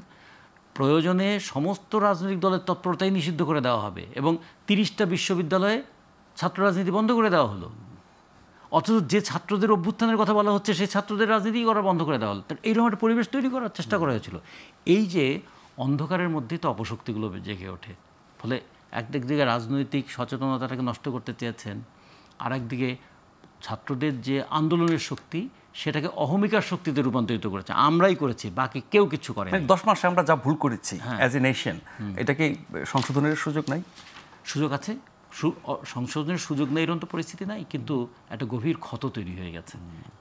প্রয়োজনে সমস্ত রাজনৈতিক দলের তৎপরতাই নিষিদ্ধ করে দেওয়া হবে এবং 30টা বিশ্ববিদ্যালয়ে ছাত্র রাজনীতি বন্ধ করে দেওয়া হলো। অথচ যে ছাত্রদের অভ্যুত্থানের কথা বলা হচ্ছে সেই ছাত্রদের রাজনীতি করা বন্ধ করে দেওয়া হলো। এইরকম একটা পরিবেশ তৈরি করার চেষ্টা করা হয়েছিল। এই যে অন্ধকারের মধ্যেই তো অপশক্তিগুলো জেগে ওঠে, ফলে একদিকে রাজনৈতিক সচেতনতাটাকে নষ্ট করতে চেয়েছেন, আর একদিকে ছাত্রদের যে আন্দোলনের শক্তি সেটাকে অহমিকার শক্তিতে রূপান্তরিত করেছে। আমরাই করেছি, বাকি কেউ কিছু করে না। 10 মাসে আমরা যা ভুল করেছি অ্যাজ এ নেশন, এটাকে সংশোধনের সুযোগ নাই? সুযোগ আছে, সংশোধনের সুযোগ নেই এরকম তো পরিস্থিতি নাই, কিন্তু একটা গভীর ক্ষত তৈরি হয়ে গেছে।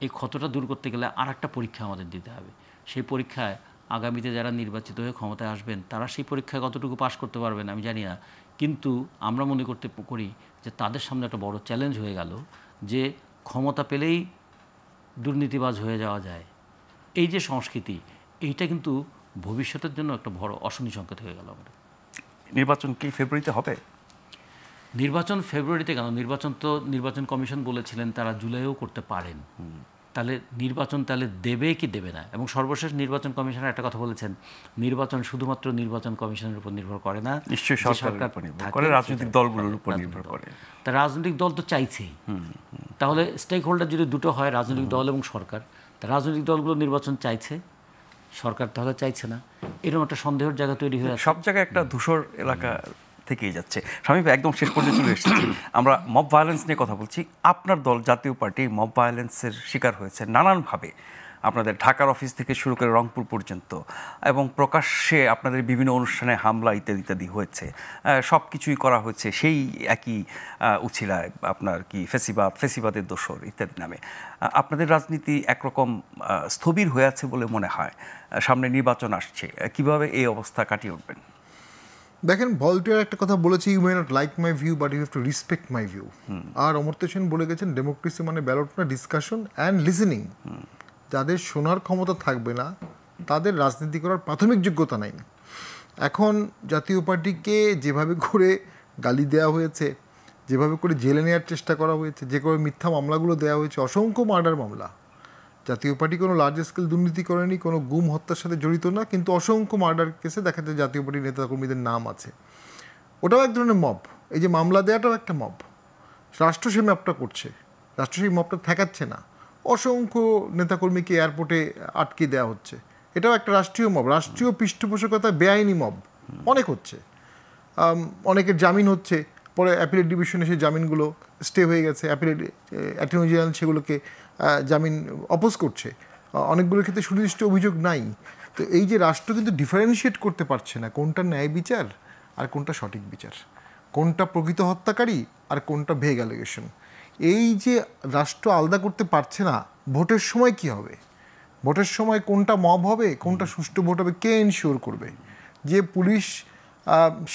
এই ক্ষতটা দূর করতে গেলে আর একটা পরীক্ষা আমাদের দিতে হবে। সেই পরীক্ষায় আগামীতে যারা নির্বাচিত হয়ে ক্ষমতায় আসবেন তারা সেই পরীক্ষায় কতটুকু পাশ করতে পারবেন আমি জানি না, কিন্তু আমরা মনে করি যে তাদের সামনে একটা বড় চ্যালেঞ্জ হয়ে গেল যে ক্ষমতা পেলেই দুর্নীতিবাজ হয়ে যাওয়া যায়। এই যে সংস্কৃতি, এইটা কিন্তু ভবিষ্যতের জন্য একটা বড় অশনি সংকেত হয়ে গেল আমাদের। নির্বাচন কি ফেব্রুয়ারিতে হবে? নির্বাচন ফেব্রুয়ারিতে কেন? নির্বাচন কমিশন বলেছিলেন তারা জুলাইও করতে পারেন। তাহলে নির্বাচন তাহলে দেবে কি দেবে না? এবং সর্বশেষ নির্বাচন কমিশনার একটা কথা বলেছেন, নির্বাচন শুধুমাত্র নির্বাচন কমিশনের উপর নির্ভর করে না, নিশ্চয়ই সরকারের উপর নির্ভর করে, রাজনৈতিক দলগুলোর উপর নির্ভর করে। তা রাজনৈতিক দল তো চাইছেই, তাহলে স্টেক হোল্ডার যদি দুটো হয়, রাজনৈতিক দল এবং সরকার, তা রাজনৈতিক দলগুলো নির্বাচন চাইছে, সরকার তাহলে চাইছে না, এরকম একটা সন্দেহের জায়গা তৈরি হয়ে সব জায়গায় একটা ধূসর এলাকা থেকেই যাচ্ছে। স্বামী একদম শেষ পর্যন্ত চলে এসেছি, আমরা মব ভায়োলেন্স নিয়ে কথা বলছি। আপনার দল জাতীয় পার্টি মব ভায়োলেন্সের শিকার হয়েছে নানানভাবে, আপনাদের ঢাকার অফিস থেকে শুরু করে রংপুর পর্যন্ত, এবং প্রকাশ্যে আপনাদের বিভিন্ন অনুষ্ঠানে হামলা ইত্যাদি ইত্যাদি হয়েছে, সব কিছুই করা হয়েছে সেই একই উছিলায়, আপনার কি ফেসিবাদের দোসর ইত্যাদি নামে। আপনাদের রাজনীতি একরকম স্থবির হয়ে আছে বলে মনে হয়। সামনে নির্বাচন আসছে, কিভাবে এই অবস্থা কাটিয়ে উঠবেন? দেখেন, ভলটেয়ার একটা কথা বলেছে, you may not like my view but you have to respect my view. আর অমর্ত্য সেন বলে গেছেন, ডেমোক্রেসি মানে ব্যালট না, ডিসকাশন অ্যান্ড লিসেনিং। যাদের শোনার ক্ষমতা থাকবে না তাদের রাজনীতি করার প্রাথমিক যোগ্যতা নাই। এখন জাতীয় পার্টিকে যেভাবে করে গালি দেওয়া হয়েছে, যেভাবে করে জেলে নেওয়ার চেষ্টা করা হয়েছে, যেভাবে মিথ্যা মামলাগুলো দেওয়া হয়েছে, অসংখ্য মার্ডার মামলা। জাতীয় পার্টি কোনো লার্জ স্কেল দুর্নীতি করেনি, কোনো গুম হত্যার সাথে জড়িত না, কিন্তু অসংখ্য মার্ডার কেসে দেখা যায় জাতীয় পার্টির নেতাকর্মীদের নাম আছে। ওটাও এক ধরনের মব। এই যে মামলা দেওয়াটাও একটা মব। রাষ্ট্র সেই মবটা করছে, রাষ্ট্র সেই মবটা ঠেকাচ্ছে না। অসংখ্য নেতাকর্মীকে এয়ারপোর্টে আটকে দেওয়া হচ্ছে, এটাও একটা রাষ্ট্রীয় মব। রাষ্ট্রীয় পৃষ্ঠপোষকতা বেআইনি মব অনেক হচ্ছে। অনেকের জামিন হচ্ছে, পরে অ্যাপিলেট ডিভিশনে সেই জামিনগুলো স্টে হয়ে গেছে, অ্যাপিলেট অ্যাটর্নি জেনারেল সেগুলোকে জামিন অপোজ করছে। অনেকগুলোর ক্ষেত্রে সুনির্দিষ্ট অভিযোগ নাই। তো এই যে রাষ্ট্র কিন্তু ডিফারেন্সিয়েট করতে পারছে না কোনটা ন্যায় বিচার আর কোনটা সঠিক বিচার, কোনটা প্রকৃত হত্যাকারী আর কোনটা ভেগ অ্যালিগেশন। এই যে রাষ্ট্র আলাদা করতে পারছে না, ভোটের সময় কি হবে, ভোটের সময় কোনটা মব হবে, কোনটা সুষ্ঠু ভোট হবে, কে এনশিওর করবে? যে পুলিশ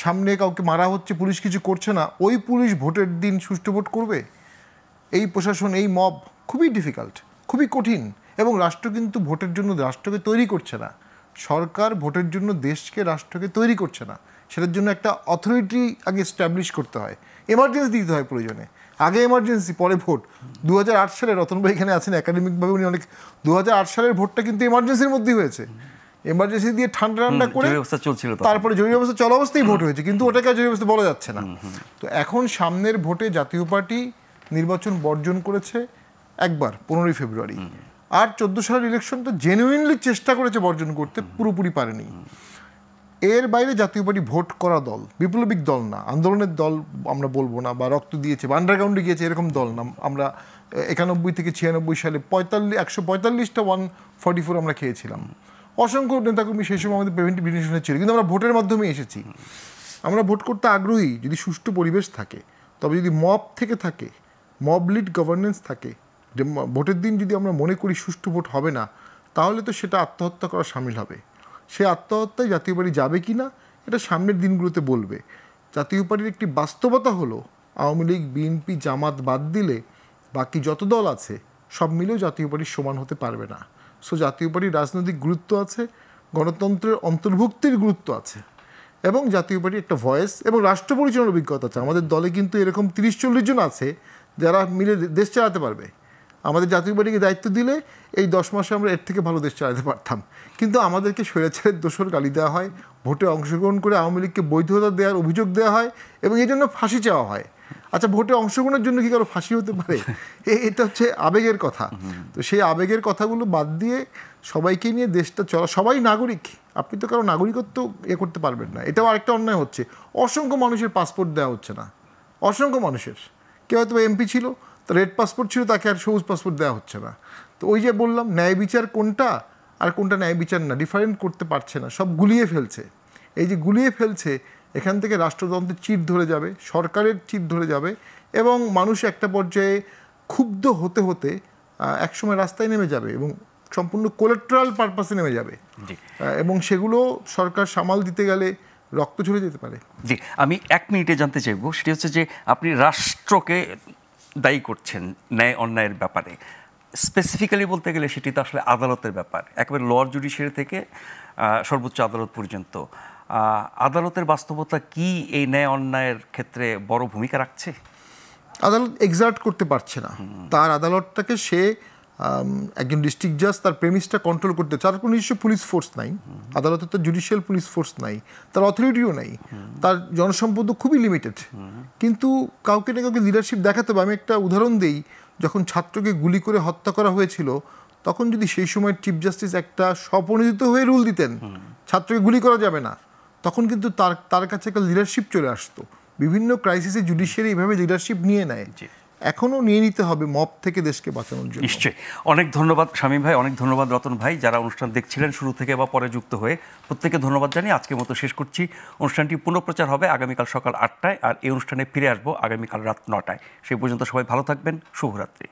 সামনে কাউকে মারা হচ্ছে, পুলিশ কিছু করছে না, ওই পুলিশ ভোটের দিন সুষ্ঠু ভোট করবে? এই প্রশাসন, এই মব খুবই ডিফিকাল্ট, খুবই কঠিন। এবং রাষ্ট্র কিন্তু ভোটের জন্য রাষ্ট্রকে তৈরি করছে না। সরকার ভোটের জন্য দেশকে, রাষ্ট্রকে তৈরি করছে না। সেটার জন্য একটা অথরিটি আগে এস্টাবলিশ করতে হয়, এমার্জেন্সি দিতে হয় প্রয়োজনে। আগে এমার্জেন্সি, পরে ভোট। 2008 সালে রতন ভাই এখানে আছেন, একাডেমিকভাবে উনি অনেক, 2008 সালের ভোটটা কিন্তু এমার্জেন্সির মধ্যেই হয়েছে। এমার্জেন্সি দিয়ে ঠান্ডা করে তারপরে জরুরি অবস্থা চলা অবস্থায় ভোট হয়েছে, কিন্তু ওটাকে জরুরি অবস্থা বলা যাচ্ছে না। তো এখন সামনের ভোটে জাতীয় পার্টি নির্বাচন বর্জন করেছে একবার 15 ফেব্রুয়ারি, আর 14 সালের ইলেকশনটা জেনুইনলি চেষ্টা করেছে বর্জন করতে, পুরোপুরি পারেনি। এর বাইরে জাতীয় পার্টি ভোট করা দল, বিপ্লবিক দল না, আন্দোলনের দল আমরা বলবো না, বা রক্ত দিয়েছে বা আন্ডারগ্রাউন্ডে গিয়েছে এরকম দল না। আমরা 91 থেকে 96 সালে 145টা 144 আমরা খেয়েছিলাম। অসংখ্য নেতাকর্মী সেই সময় আমাদের প্রিভেন্টিভ ডিটেনশনে ছিল, কিন্তু আমরা ভোটের মাধ্যমে এসেছি। আমরা ভোট করতে আগ্রহী যদি সুষ্ঠু পরিবেশ থাকে, তবে যদি মব থেকে থাকে, মব লিড গভর্নেন্স থাকে, যে ভোটের দিন যদি আমরা মনে করি সুষ্ঠু ভোট হবে না, তাহলে তো সেটা আত্মহত্যা করা সামিল হবে। সে আত্মহত্যায় জাতীয় পার্টি যাবে কি না এটা সামনের দিনগুলোতে বলবে। জাতীয় পার্টির একটি বাস্তবতা হলো, আওয়ামী লীগ, বিএনপি, জামাত বাদ দিলে বাকি যত দল আছে সব মিলেও জাতীয় পার্টির সমান হতে পারবে না। সো জাতীয় পার্টির রাজনৈতিক গুরুত্ব আছে, গণতন্ত্রের অন্তর্ভুক্তির গুরুত্ব আছে, এবং জাতীয় পার্টির একটা ভয়েস এবং রাষ্ট্র পরিচালনার অভিজ্ঞতা আছে। আমাদের দলে কিন্তু এরকম 30-40 জন আছে যারা মিলে দেশ চালাতে পারবে। আমাদের জাতীয় পার্টিকে দায়িত্ব দিলে এই 10 মাসে আমরা এর থেকে ভালো দেশ চালাতে পারতাম, কিন্তু আমাদেরকে স্বৈরাচারের দোষর গালি দেওয়া হয়, ভোটে অংশগ্রহণ করে আওয়ামী লীগকে বৈধতা দেওয়ার অভিযোগ দেওয়া হয়, এবং এই জন্য ফাঁসি চাওয়া হয়। আচ্ছা, ভোটে অংশগ্রহণের জন্য কি কারো ফাঁসি হতে পারে? এটা হচ্ছে আবেগের কথা। তো সেই আবেগের কথাগুলো বাদ দিয়ে সবাইকে নিয়ে দেশটা চলা, সবাই নাগরিক, আপনি তো কারো নাগরিকত্ব করতে পারবেন না। এটাও আরেকটা অন্যায় হচ্ছে, অসংখ্য মানুষের পাসপোর্ট দেওয়া হচ্ছে না, অসংখ্য মানুষের। কেউ হয়তো এমপি ছিল, তার রেড পাসপোর্ট ছিল, তাকে আর সবুজ পাসপোর্ট দেওয়া হচ্ছে না। তো ওই যে বললাম, ন্যায় বিচার কোনটা আর কোনটা ন্যায় বিচার না, ডিফারেন্ট করতে পারছে না, সব গুলিয়ে ফেলছে। এই যে গুলিয়ে ফেলছে, এখান থেকে রাষ্ট্রযন্ত্রের চিট ধরে যাবে, সরকারের চিট ধরে যাবে, এবং মানুষ একটা পর্যায়ে ক্ষুব্ধ হতে হতে একসময় রাস্তায় নেমে যাবে এবং সম্পূর্ণ কোলেট্রাল পারপাসে নেমে যাবে, এবং সেগুলো সরকার সামাল দিতে গেলে রক্ত ঝরে যেতে পারে। জি, আমি 1 মিনিটে জানতে চাইবো, সেটি হচ্ছে যে আপনি রাষ্ট্রকে দায়ী করছেন ন্যায় অন্যায়ের ব্যাপারে। স্পেসিফিক্যালি বলতে গেলে সেটি তো আসলে আদালতের ব্যাপার, একেবারে লোয়ার জুডিশিয়ারি থেকে সর্বোচ্চ আদালত পর্যন্ত। আদালতের বাস্তবতা কি এই ন্যায় অন্যায়ের ক্ষেত্রে বড় ভূমিকা রাখছে? আদালত এক্সার্ট করতে পারছে না তার আদালতটাকে। সে একজন ডিস্ট্রিক্ট জাজ, তার প্রেমিসটা কন্ট্রোল করতে, তার কোনো নিজস্ব পুলিশ ফোর্স নাই, আদালতে তার জুডিশিয়াল পুলিশ ফোর্স নাই, তার অথরিটিও নাই, তার জনসম্পদও খুবই লিমিটেড। কিন্তু কাউকে না কাউকে লিডারশিপ দেখাতে হবে। আমি একটা উদাহরণ দিই, যখন ছাত্রকে গুলি করে হত্যা করা হয়েছিল, তখন যদি সেই সময় চিফ জাস্টিস একটা স্বপ্রণোদিত হয়ে রুল দিতেন ছাত্রকে গুলি করা যাবে না, তখন কিন্তু তার কাছে একটা লিডারশিপ চলে আসতো। বিভিন্ন ক্রাইসিসে জুডিশিয়ারি এইভাবে লিডারশিপ নিয়ে নেয়, এখনও নিয়ে নিতে হবে মব থেকে দেশকে বাঁচানোর জন্য। নিশ্চয়ই। অনেক ধন্যবাদ শামীম ভাই, অনেক ধন্যবাদ রতন ভাই, যারা অনুষ্ঠান দেখছিলেন শুরু থেকে বা পরে যুক্ত হয়ে, প্রত্যেকে ধন্যবাদ জানিয়ে আজকের মতো শেষ করছি। অনুষ্ঠানটি পুনঃপ্রচার হবে আগামীকাল সকাল 8টায়, আর এই অনুষ্ঠানে ফিরে আসবো আগামীকাল রাত 9টায়। সেই পর্যন্ত সবাই ভালো থাকবেন, শুভরাত্রি।